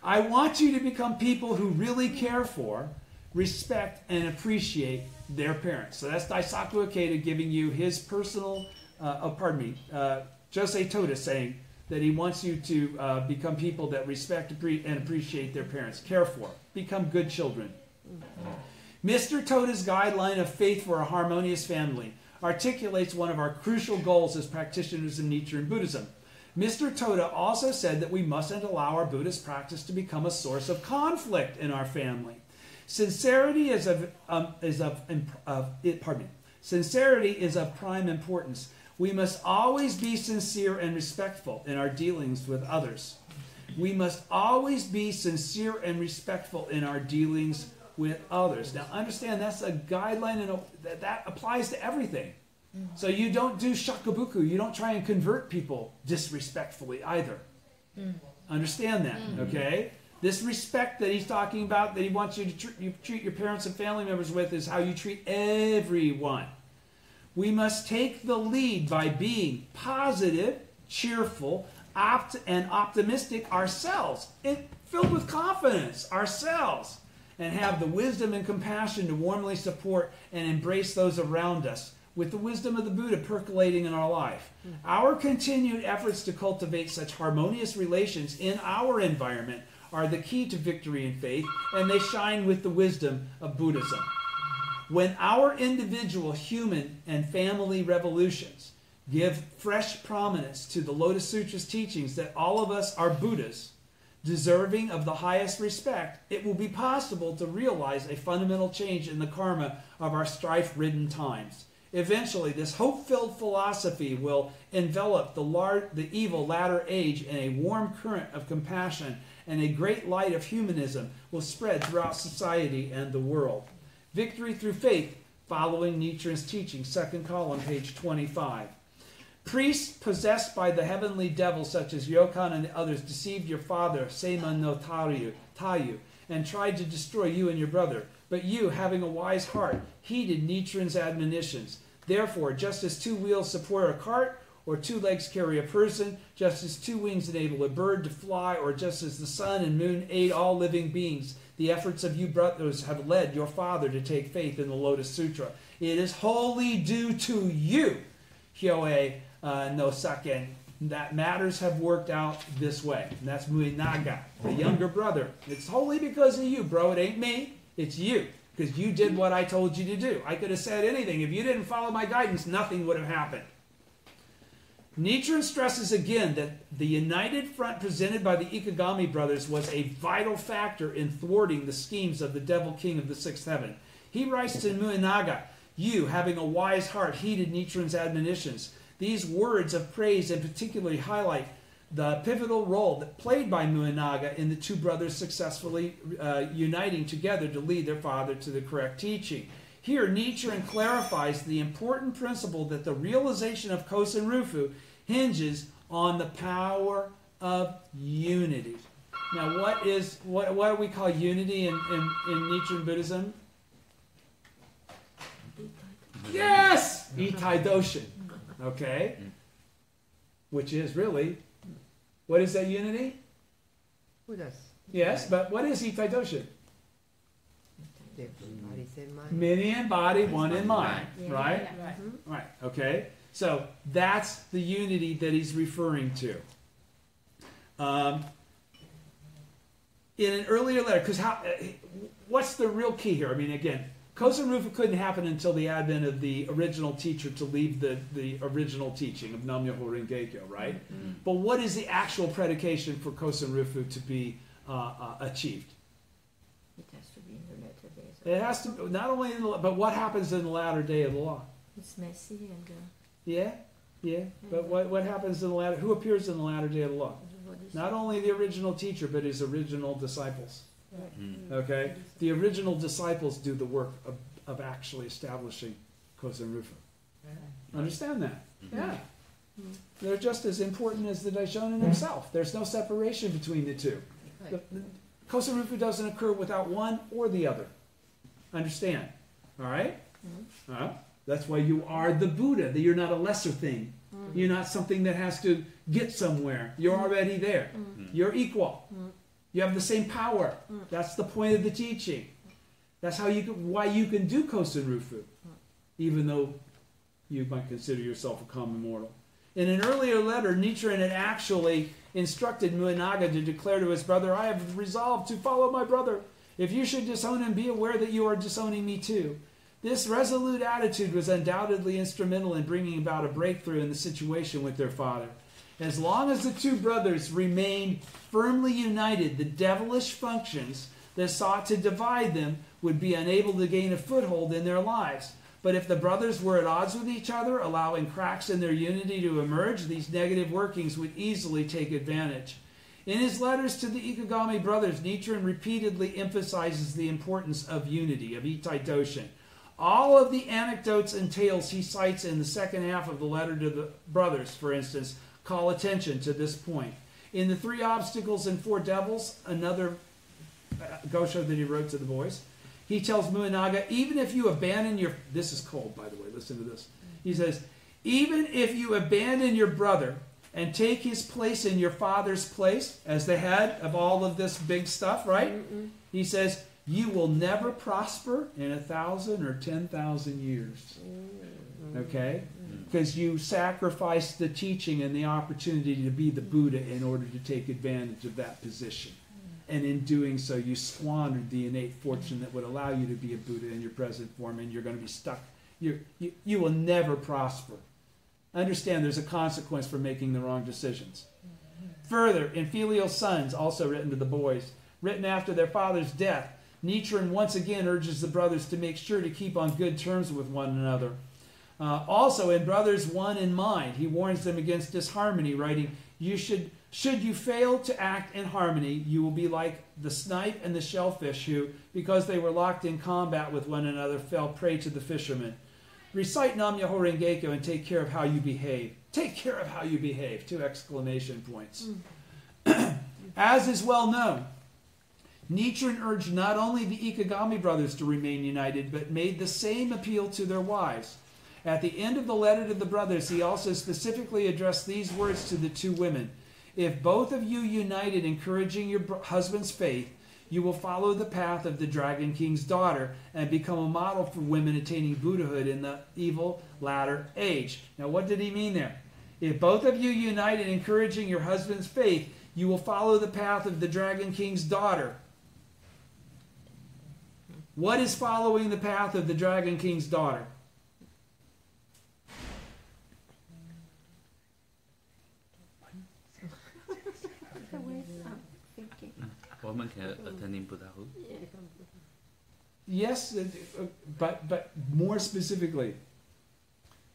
A: I want you to become people who really care for, respect, and appreciate their parents. So that's Daisaku Ikeda giving you his personal, Josei Toda saying that he wants you to become people that respect and appreciate their parents. Care for. Become good children. Mr. Toda's guideline of faith for a harmonious family articulates one of our crucial goals as practitioners of Nichiren Buddhism. Mr. Toda also said that we mustn't allow our Buddhist practice to become a source of conflict in our family. Sincerity is of prime importance. We must always be sincere and respectful in our dealings with others. We must always be sincere and respectful in our dealings with others. Now understand that's a guideline and that applies to everything. So you don't do shakabuku. You don't try and convert people disrespectfully either. Understand that, okay? This respect that he's talking about, that he wants you to treat your parents and family members with, is how you treat everyone. We must take the lead by being positive, cheerful, and optimistic ourselves, filled with confidence ourselves, and have the wisdom and compassion to warmly support and embrace those around us, with the wisdom of the Buddha percolating in our life. Our continued efforts to cultivate such harmonious relations in our environment are the key to victory in faith, and they shine with the wisdom of Buddhism. When our individual, human, and family revolutions give fresh prominence to the Lotus Sutra's teachings that all of us are Buddhas, deserving of the highest respect, it will be possible to realize a fundamental change in the karma of our strife-ridden times. Eventually, this hope-filled philosophy will envelop the evil latter age in a warm current of compassion, and a great light of humanism will spread throughout society and the world. Victory through faith, following Nichiren's teaching, second column, page 25. Priests possessed by the heavenly devils, such as Ryokan and the others, deceived your father, Seiman no Tayu, and tried to destroy you and your brother. But you, having a wise heart, heeded Nichiren's admonitions. Therefore, just as two wheels support a cart, or 2 legs carry a person, just as 2 wings enable a bird to fly, or just as the sun and moon aid all living beings. The efforts of you brothers have led your father to take faith in the Lotus Sutra. It is wholly due to you, Hyoei no Saken, that matters have worked out this way. And that's Muinaga, the younger brother. It's wholly because of you, bro. It ain't me. It's you. Because you did what I told you to do. I could have said anything. If you didn't follow my guidance, nothing would have happened. Nichiren stresses again that the united front presented by the Ikegami brothers was a vital factor in thwarting the schemes of the Devil King of the Sixth Heaven. He writes to Muinaga, you, having a wise heart, heeded Nichiren's admonitions. These words of praise in particular highlight the pivotal role that played by Muinaga in the 2 brothers successfully uniting together to lead their father to the correct teaching. Here, Nichiren clarifies the important principle that the realization of Kosen Rufu hinges on the power of unity. Now, what do we call unity in Nichiren Buddhism? Yes! Itai Doshin. Okay? Which is really, what is that unity? Yes, but what is Itai Doshin? Many in body, one in mind. Right? Right. Okay? So that's the unity that he's referring to. In an earlier letter, because what's the real key here? I mean, again, Kosen Rufu couldn't happen until the advent of the original teacher to leave the original teaching of Nam-myoho Renge-kyo, right? Mm-hmm. But what is the actual predication for Kosen Rufu to be achieved?
C: It has to be in the latter days.
A: It has to, not only in the, but what happens in the latter day of the law?
C: It's messy and...
A: Yeah. But what happens in the latter, who appears in the latter day of the law? Not only the original teacher, but his original disciples. Right. Okay? The original disciples do the work of actually establishing Kosen Rufu. Understand that? Yeah. They're just as important as the Daishonin himself. There's no separation between the two. Kosen Rufu doesn't occur without one or the other. Understand? All right? That's why you are the Buddha. That you're not a lesser thing. You're not something that has to get somewhere. You're already there. You're equal. You have the same power. That's the point of the teaching. That's how why you can do Kosen Rufu, even though you might consider yourself a common mortal. In an earlier letter, Nichiren had actually instructed Muinaga to declare to his brother, I have resolved to follow my brother. If you should disown him, be aware that you are disowning me too. This resolute attitude was undoubtedly instrumental in bringing about a breakthrough in the situation with their father. As long as the 2 brothers remained firmly united, the devilish functions that sought to divide them would be unable to gain a foothold in their lives. But if the brothers were at odds with each other, allowing cracks in their unity to emerge, these negative workings would easily take advantage. In his letters to the Ikegami brothers, Nichiren repeatedly emphasizes the importance of unity, of Itai Doshin. All of the anecdotes and tales he cites in the second half of the letter to the brothers, for instance, call attention to this point. In the 3 Obstacles and 4 Devils, another Gosho that he wrote to the boys, he tells Muinaga, even if you abandon your... This is cold, by the way. Listen to this. He says, even if you abandon your brother and take his place in your father's place as the head of all of this big stuff, right? He says, you will never prosper in 1,000 or 10,000 years. Okay? Because you sacrificed the teaching and the opportunity to be the Buddha in order to take advantage of that position. And in doing so, you squandered the innate fortune that would allow you to be a Buddha in your present form, and you're going to be stuck. You will never prosper. Understand there's a consequence for making the wrong decisions. Further, in Filial Sons, also written to the boys, written after their father's death, Nichiren once again urges the brothers to make sure to keep on good terms with one another. Also, in Brothers One in Mind, he warns them against disharmony, writing, should you fail to act in harmony, you will be like the snipe and the shellfish who, because they were locked in combat with one another, fell prey to the fishermen. Recite Nam-myoho Renge-kyo and take care of how you behave. Take care of how you behave. 2 exclamation points. As is well known, Nichiren urged not only the Ikegami brothers to remain united, but made the same appeal to their wives. At the end of the letter to the brothers, he also specifically addressed these words to the two women. If both of you united encouraging your husband's faith, you will follow the path of the Dragon King's daughter and become a model for women attaining Buddhahood in the evil latter age. Now, what did he mean there? If both of you unite in encouraging your husband's faith, you will follow the path of the Dragon King's daughter. What is following the path of the Dragon King's daughter?
C: The way I'm thinking.
D: Woman can attaining Buddhahood.
A: Yes, but more specifically,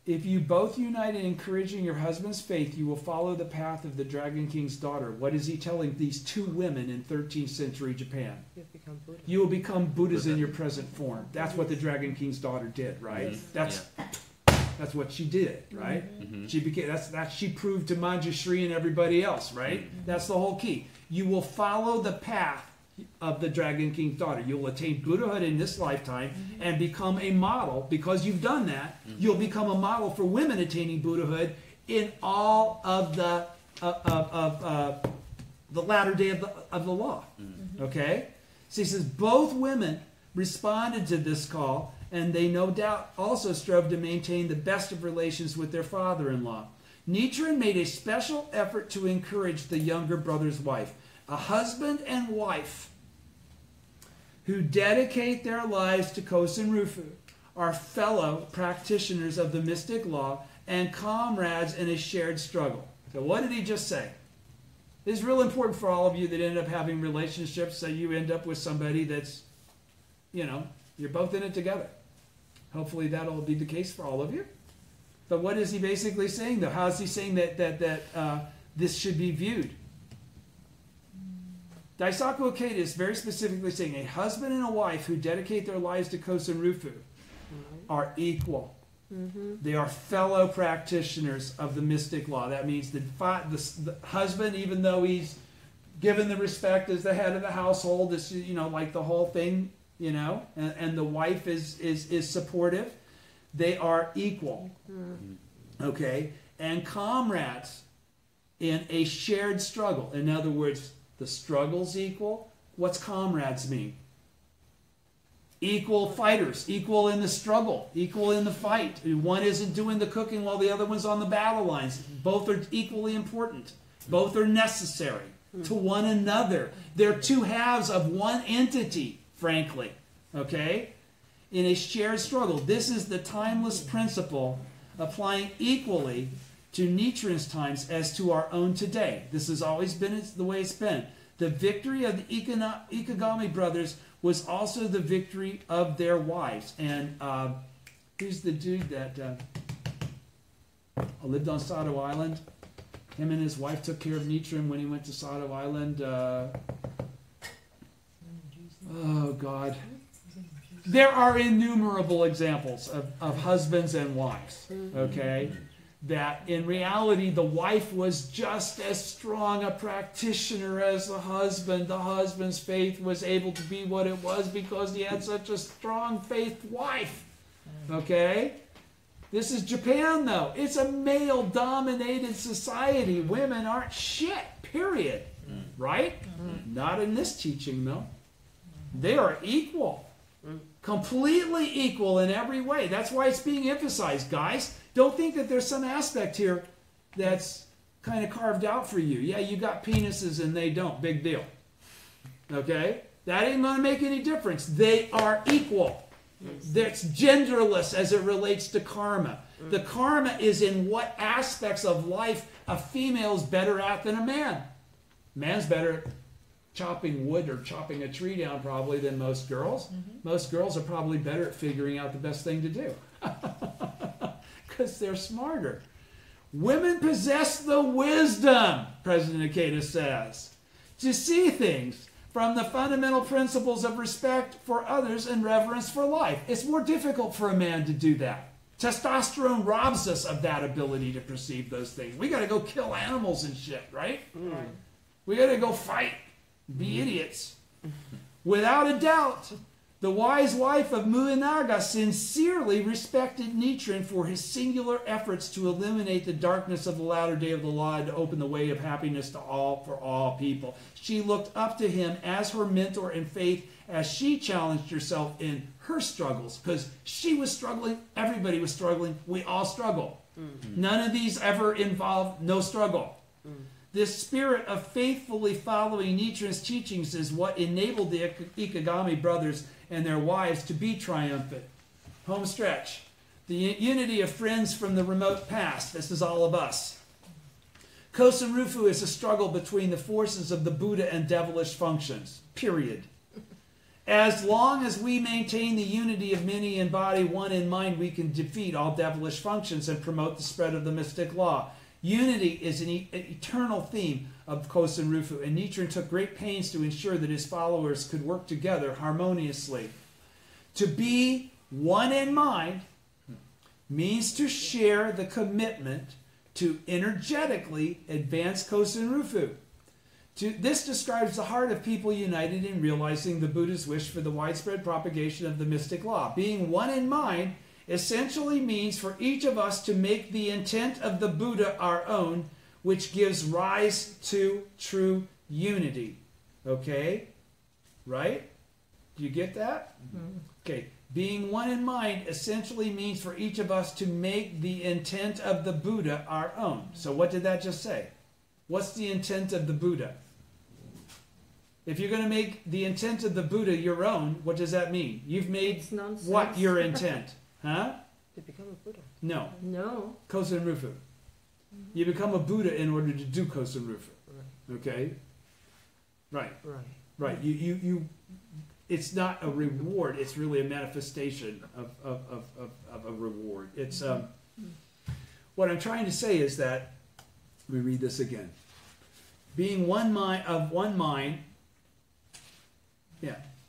A: if you both unite in encouraging your husband's faith, you will follow the path of the Dragon King's daughter. What is he telling these two women in 13th century Japan? You will become Buddhas in your present form. That's what the Dragon King's daughter did, right? That's what she did, right? She became she proved to Manjushri and everybody else, right? That's the whole key. You will follow the path of the Dragon King's daughter. You'll attain Buddhahood in this lifetime and become a model. Because you've done that, you'll become a model for women attaining Buddhahood in all of the latter day of the law. Okay? So he says both women responded to this call, and they no doubt also strove to maintain the best of relations with their father-in-law. Nichiren made a special effort to encourage the younger brother's wife. A husband and wife who dedicate their lives to Kosen Rufu are fellow practitioners of the mystic law and comrades in a shared struggle. So what did he just say? This is real important for all of you that end up having relationships, so you end up with somebody that's, you're both in it together. Hopefully that'll be the case for all of you. But what is he basically saying, though? How is he saying that this should be viewed? Daisaku Ikeda is very specifically saying a husband and a wife who dedicate their lives to Kosen Rufu are equal. They are fellow practitioners of the mystic law. That means the husband, even though he's given the respect as the head of the household, is like the whole thing, and the wife is supportive. They are equal. Okay? And comrades in a shared struggle. In other words, the struggle's equal. What's comrades mean? Equal fighters, equal in the struggle, equal in the fight. One isn't doing the cooking while the other one's on the battle lines. Both are equally important. Both are necessary to one another. They're two halves of one entity, frankly. Okay? In a shared struggle. This is the timeless principle applying equally to Nichiren's times as to our own today. This has always been the way it's been. The victory of the Ikegami brothers was also the victory of their wives. And who's the dude that lived on Sado Island? Him and his wife took care of Nichiren when he went to Sado Island. Oh, God. There are innumerable examples of husbands and wives, okay? That in reality the wife was just as strong a practitioner as the husband. The husband's faith was able to be what it was because he had such a strong faith wife. Okay? This is Japan, though. It's a male-dominated society. Women aren't shit, period. Right? Not in this teaching, though. They are equal. Completely equal in every way. That's why it's being emphasized, guys. Don't think that there's some aspect here that's kind of carved out for you. Yeah, you got penises and they don't. Big deal. Okay? That ain't going to make any difference. They are equal. It's genderless as it relates to karma. The karma is in what aspects of life a female's better at than a man. Man's better at chopping wood or chopping a tree down probably than most girls. Most girls are probably better at figuring out the best thing to do. Because they're smarter. Women possess the wisdom, President Ikeda says, to see things from the fundamental principles of respect for others and reverence for life. It's more difficult for a man to do that. Testosterone robs us of that ability to perceive those things. We got to go kill animals and shit, right? We got to go fight, be idiots. Without a doubt, The wise wife of Muinaga sincerely respected Nichiren for his singular efforts to eliminate the darkness of the latter day of the law and to open the way of happiness to all for all people. She looked up to him as her mentor in faith as she challenged herself in her struggles, because she was struggling, everybody was struggling, we all struggle. None of these ever involved no struggle. This spirit of faithfully following Nichiren's teachings is what enabled the Ikegami brothers and their wives to be triumphant. Home stretch. The unity of friends from the remote past. This is all of us. Kosen Rufu is a struggle between the forces of the Buddha and devilish functions. Period. As long as we maintain the unity of many in body, one in mind, we can defeat all devilish functions and promote the spread of the mystic law. Unity is an eternal theme of Kosen Rufu, and Nichiren took great pains to ensure that his followers could work together harmoniously. To be one in mind means to share the commitment to energetically advance Kosen Rufu. This describes the heart of people united in realizing the Buddha's wish for the widespread propagation of the mystic law. Being one in mind essentially means for each of us to make the intent of the Buddha our own, which gives rise to true unity. Okay? Right? Do you get that? Mm-hmm. Okay. Being one in mind essentially means for each of us to make the intent of the Buddha our own. So what did that just say? What's the intent of the Buddha? If you're going to make the intent of the Buddha your own, what does that mean? You've made what your intent? Huh?
E: To become a Buddha.
A: No.
E: No.
A: Kosen Rufu. You become a Buddha in order to do Kosen Rufu.
E: Right.
A: Okay? Right.
E: Right.
A: Right. You it's not a reward, it's really a manifestation of a reward. It's what I'm trying to say is that, let me read this again. Being one mind,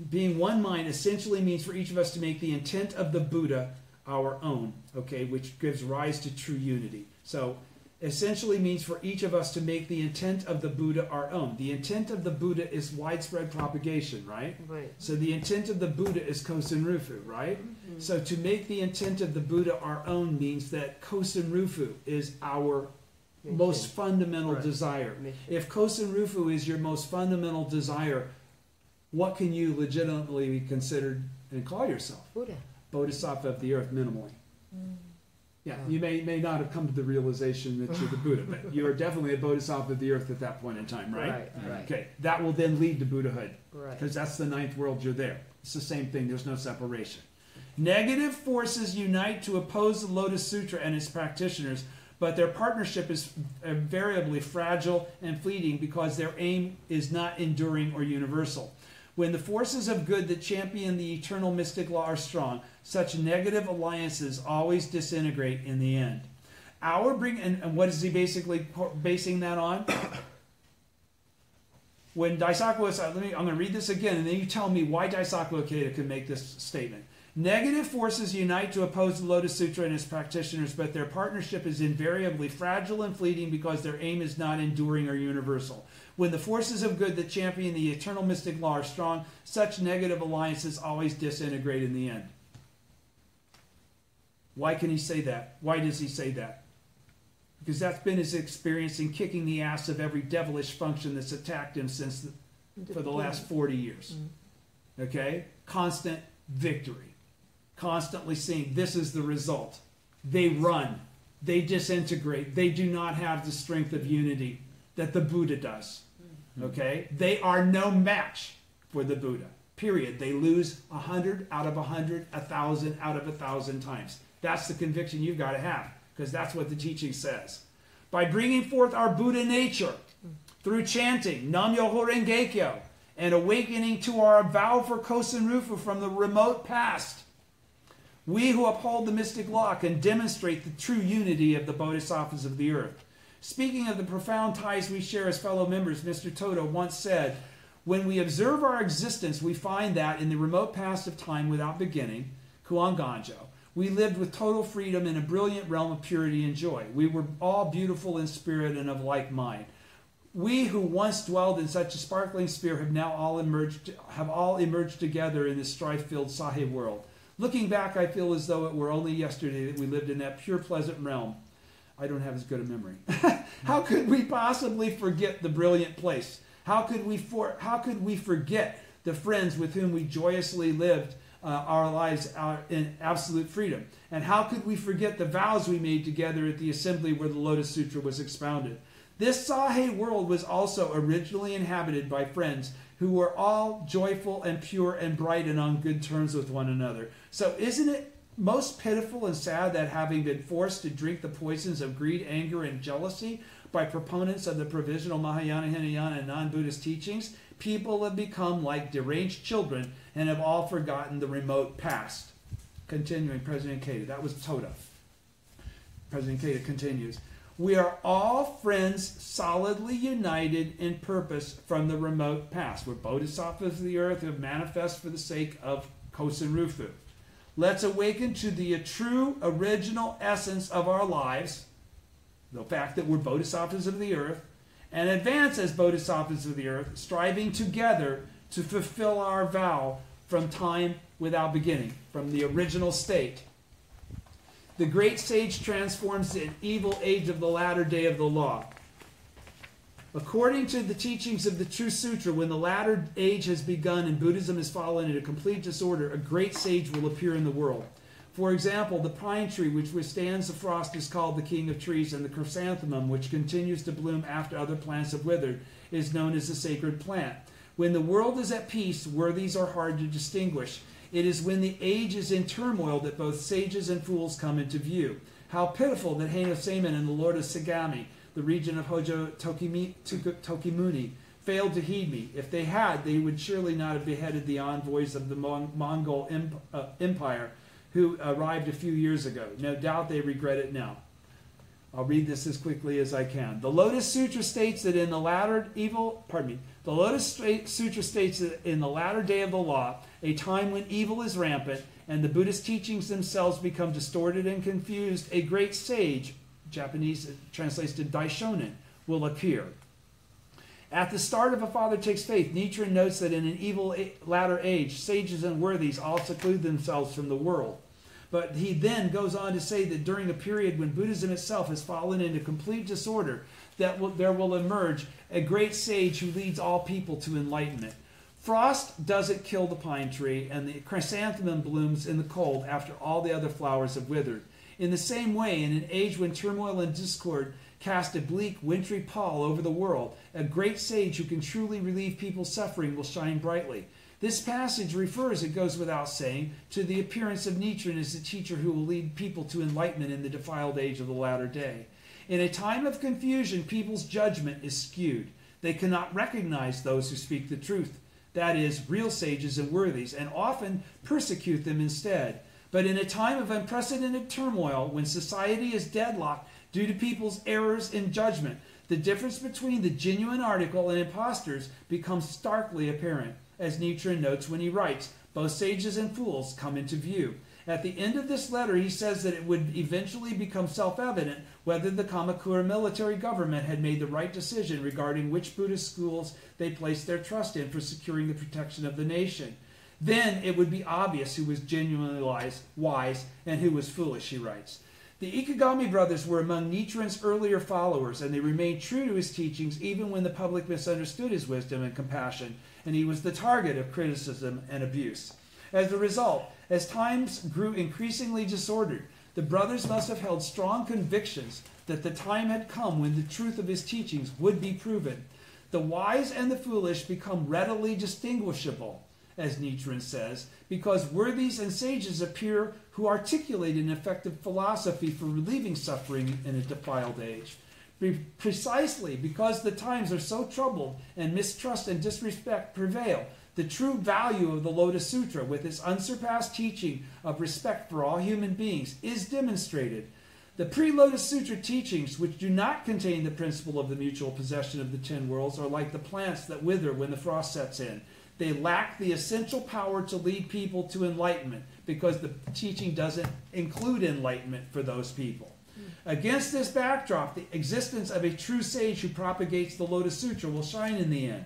A: being one mind essentially means for each of us to make the intent of the Buddha our own, okay, which gives rise to true unity. So, essentially means for each of us to make the intent of the Buddha our own. The intent of the Buddha is widespread propagation, right?
E: Right.
A: So the intent of the Buddha is Kosen Rufu, right? Mm-hmm. So to make the intent of the Buddha our own means that Kosen Rufu is our most fundamental desire. If Kosen Rufu is your most fundamental desire, what can you legitimately be considered and call yourself?
E: Buddha.
A: Bodhisattva of the earth, minimally. Yeah, you may not have come to the realization that you're the Buddha, but you are definitely a Bodhisattva of the earth at that point in time, right?
E: Right.
A: Okay, that will then lead to Buddhahood,
E: Right.
A: because that's the ninth world you're there. It's the same thing, there's no separation. Negative forces unite to oppose the Lotus Sutra and its practitioners, but their partnership is invariably fragile and fleeting because their aim is not enduring or universal. When the forces of good that champion the eternal mystic law are strong, such negative alliances always disintegrate in the end. And what is he basically basing that on? When Daisaku Ikeda, I'm going to read this again, and then you tell me why Daisaku Ikeda can make this statement. Negative forces unite to oppose the Lotus Sutra and its practitioners, but their partnership is invariably fragile and fleeting because their aim is not enduring or universal. When the forces of good that champion the eternal mystic law are strong, such negative alliances always disintegrate in the end. Why can he say that? Why does he say that? Because that's been his experience in kicking the ass of every devilish function that's attacked him for the last 40 years. Okay? Constant victory. Constantly seeing this is the result. They run. They disintegrate. They do not have the strength of unity that the Buddha does. Okay? They are no match for the Buddha. Period. They lose 100 out of 100, 1,000 out of 1,000 times. That's the conviction you've got to have, because that's what the teaching says. By bringing forth our Buddha nature through chanting Nam-myoho Renge-kyo and awakening to our vow for Kosen Rufu from the remote past, we who uphold the mystic law can demonstrate the true unity of the bodhisattvas of the earth. Speaking of the profound ties we share as fellow members, Mr. Toto once said, when we observe our existence, we find that in the remote past of time without beginning, Kuanganjo, we lived with total freedom in a brilliant realm of purity and joy. We were all beautiful in spirit and of like mind. We who once dwelled in such a sparkling sphere have now all emerged together in this strife-filled Sahe world. Looking back, I feel as though it were only yesterday that we lived in that pure, pleasant realm. I don't have as good a memory. How could we possibly forget the brilliant place? How could we forget the friends with whom we joyously lived our lives in absolute freedom? And how could we forget the vows we made together at the assembly where the Lotus Sutra was expounded? This Sahe world was also originally inhabited by friends who were all joyful and pure and bright and on good terms with one another. So isn't it most pitiful and sad that having been forced to drink the poisons of greed, anger, and jealousy by proponents of the provisional Mahayana, Hinayana, and non-Buddhist teachings, people have become like deranged children and have all forgotten the remote past. Continuing, President Ikeda. That was Toda. President Ikeda continues. We are all friends solidly united in purpose from the remote past. We're bodhisattvas of the earth who have manifest for the sake of Kosen Rufu. Let's awaken to the true original essence of our lives, the fact that we're bodhisattvas of the earth, and advance as bodhisattvas of the earth, striving together to fulfill our vow from time without beginning, from the original state. The great sage transforms the evil age of the latter day of the law. According to the teachings of the True Sutra, when the latter age has begun and Buddhism has fallen into complete disorder, a great sage will appear in the world. For example, the pine tree which withstands the frost is called the king of trees, and the chrysanthemum, which continues to bloom after other plants have withered, is known as the sacred plant. When the world is at peace, worthies are hard to distinguish. It is when the age is in turmoil that both sages and fools come into view. How pitiful that Haino Seimon and the Lord of Sagami, the region of Hojo Tokimuni, failed to heed me. If they had, they would surely not have beheaded the envoys of the Mongol Empire who arrived a few years ago. No doubt they regret it now. I'll read this as quickly as I can. The Lotus Sutra states that in the latter day of the law, a time when evil is rampant and the Buddhist teachings themselves become distorted and confused, a great sage, Japanese translates to Daishonin, will appear. At the start of A Father Takes Faith, Nichiren notes that in an evil latter age, sages and worthies all seclude themselves from the world. But he then goes on to say that during a period when Buddhism itself has fallen into complete disorder, there will emerge a great sage who leads all people to enlightenment. Frost doesn't kill the pine tree, and the chrysanthemum blooms in the cold after all the other flowers have withered. In the same way, in an age when turmoil and discord cast a bleak, wintry pall over the world, a great sage who can truly relieve people's suffering will shine brightly. This passage refers, it goes without saying, to the appearance of Nichiren as the teacher who will lead people to enlightenment in the defiled age of the latter day. In a time of confusion, people's judgment is skewed. They cannot recognize those who speak the truth, that is, real sages and worthies, and often persecute them instead. But in a time of unprecedented turmoil, when society is deadlocked due to people's errors in judgment, the difference between the genuine article and impostors becomes starkly apparent, as Nichiren notes when he writes, both sages and fools come into view. At the end of this letter, he says that it would eventually become self-evident whether the Kamakura military government had made the right decision regarding which Buddhist schools they placed their trust in for securing the protection of the nation. Then it would be obvious who was genuinely wise and who was foolish, he writes. The Ikegami brothers were among Nichiren's earlier followers, and they remained true to his teachings even when the public misunderstood his wisdom and compassion, and he was the target of criticism and abuse. As a result, as times grew increasingly disordered, the brothers must have held strong convictions that the time had come when the truth of his teachings would be proven. The wise and the foolish become readily distinguishable, as Nichiren says, because worthies and sages appear who articulate an effective philosophy for relieving suffering in a defiled age. Precisely because the times are so troubled and mistrust and disrespect prevail, the true value of the Lotus Sutra, with its unsurpassed teaching of respect for all human beings, is demonstrated. The pre-Lotus Sutra teachings, which do not contain the principle of the mutual possession of the 10 worlds, are like the plants that wither when the frost sets in. They lack the essential power to lead people to enlightenment because the teaching doesn't include enlightenment for those people. Against this backdrop, the existence of a true sage who propagates the Lotus Sutra will shine in the end.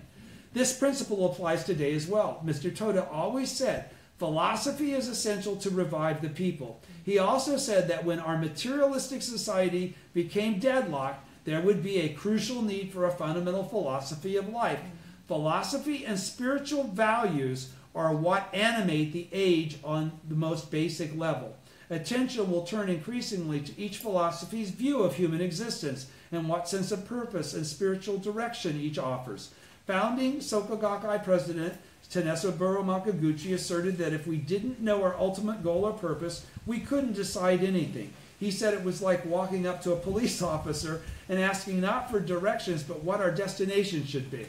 A: This principle applies today as well. Mr. Toda always said, philosophy is essential to revive the people. He also said that when our materialistic society became deadlocked, there would be a crucial need for a fundamental philosophy of life. Philosophy and spiritual values are what animate the age on the most basic level. Attention will turn increasingly to each philosophy's view of human existence and what sense of purpose and spiritual direction each offers. Founding Soka Gakkai president Tenesaburo Makaguchi asserted that if we didn't know our ultimate goal or purpose, we couldn't decide anything. He said it was like walking up to a police officer and asking not for directions, but what our destination should be.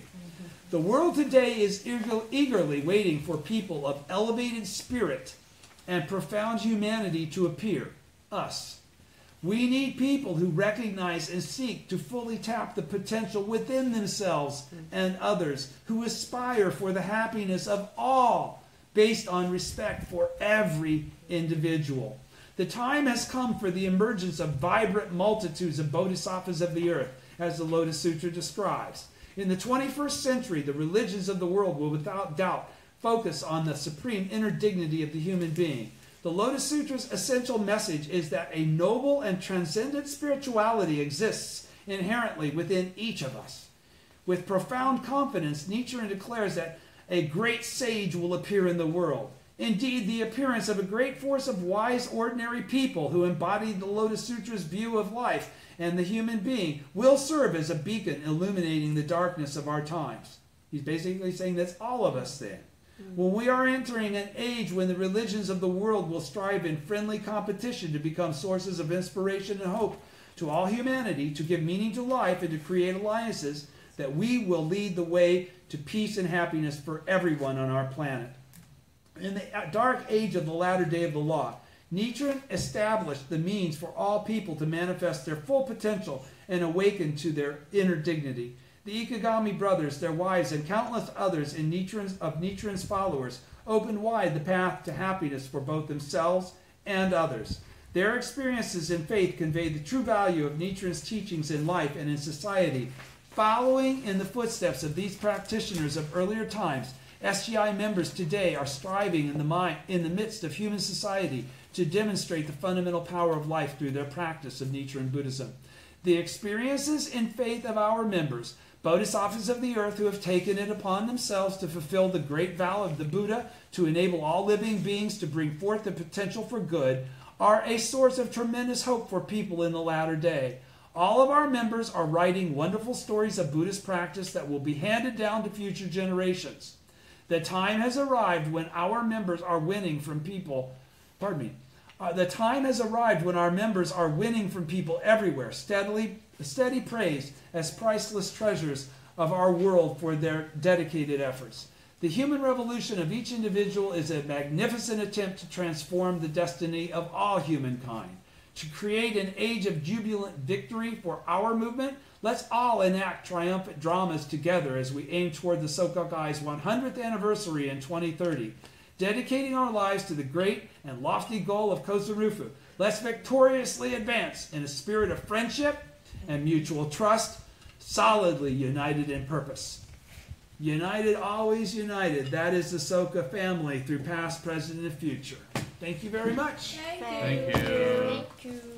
A: The world today is eagerly waiting for people of elevated spirit and profound humanity to appear, us. We need people who recognize and seek to fully tap the potential within themselves and others, who aspire for the happiness of all, based on respect for every individual. The time has come for the emergence of vibrant multitudes of bodhisattvas of the earth, as the Lotus Sutra describes. In the 21st century, the religions of the world will without doubt focus on the supreme inner dignity of the human being. The Lotus Sutra's essential message is that a noble and transcendent spirituality exists inherently within each of us. With profound confidence, Nichiren declares that a great sage will appear in the world. Indeed, the appearance of a great force of wise, ordinary people who embody the Lotus Sutra's view of life and the human being will serve as a beacon illuminating the darkness of our times. He's basically saying that's all of us then. When we are entering an age when the religions of the world will strive in friendly competition to become sources of inspiration and hope to all humanity, to give meaning to life and to create alliances, that we will lead the way to peace and happiness for everyone on our planet. In the dark age of the latter day of the law, Nichiren established the means for all people to manifest their full potential and awaken to their inner dignity. The Ikegami brothers, their wives, and countless others of Nichiren's followers opened wide the path to happiness for both themselves and others. Their experiences in faith convey the true value of Nichiren's teachings in life and in society. Following in the footsteps of these practitioners of earlier times, SGI members today are striving in the midst of human society to demonstrate the fundamental power of life through their practice of Nichiren Buddhism. The experiences in faith of our members, bodhisattvas of the earth who have taken it upon themselves to fulfill the great vow of the Buddha to enable all living beings to bring forth the potential for good, are a source of tremendous hope for people in the latter day. All of our members are writing wonderful stories of Buddhist practice that will be handed down to future generations. The time has arrived when our members are winning from people, the time has arrived when our members are winning from people everywhere, steady praise as priceless treasures of our world for their dedicated efforts. The human revolution of each individual is a magnificent attempt to transform the destiny of all humankind. To create an age of jubilant victory for our movement, let's all enact triumphant dramas together as we aim toward the Soka Gakkai's 100th anniversary in 2030. Dedicating our lives to the great and lofty goal of Kozurufu, let's victoriously advance in a spirit of friendship and mutual trust, solidly united in purpose. United, always united. That is the Soka family through past, present, and future. Thank you very much.
C: Thank you.
D: Thank you.
C: Thank you.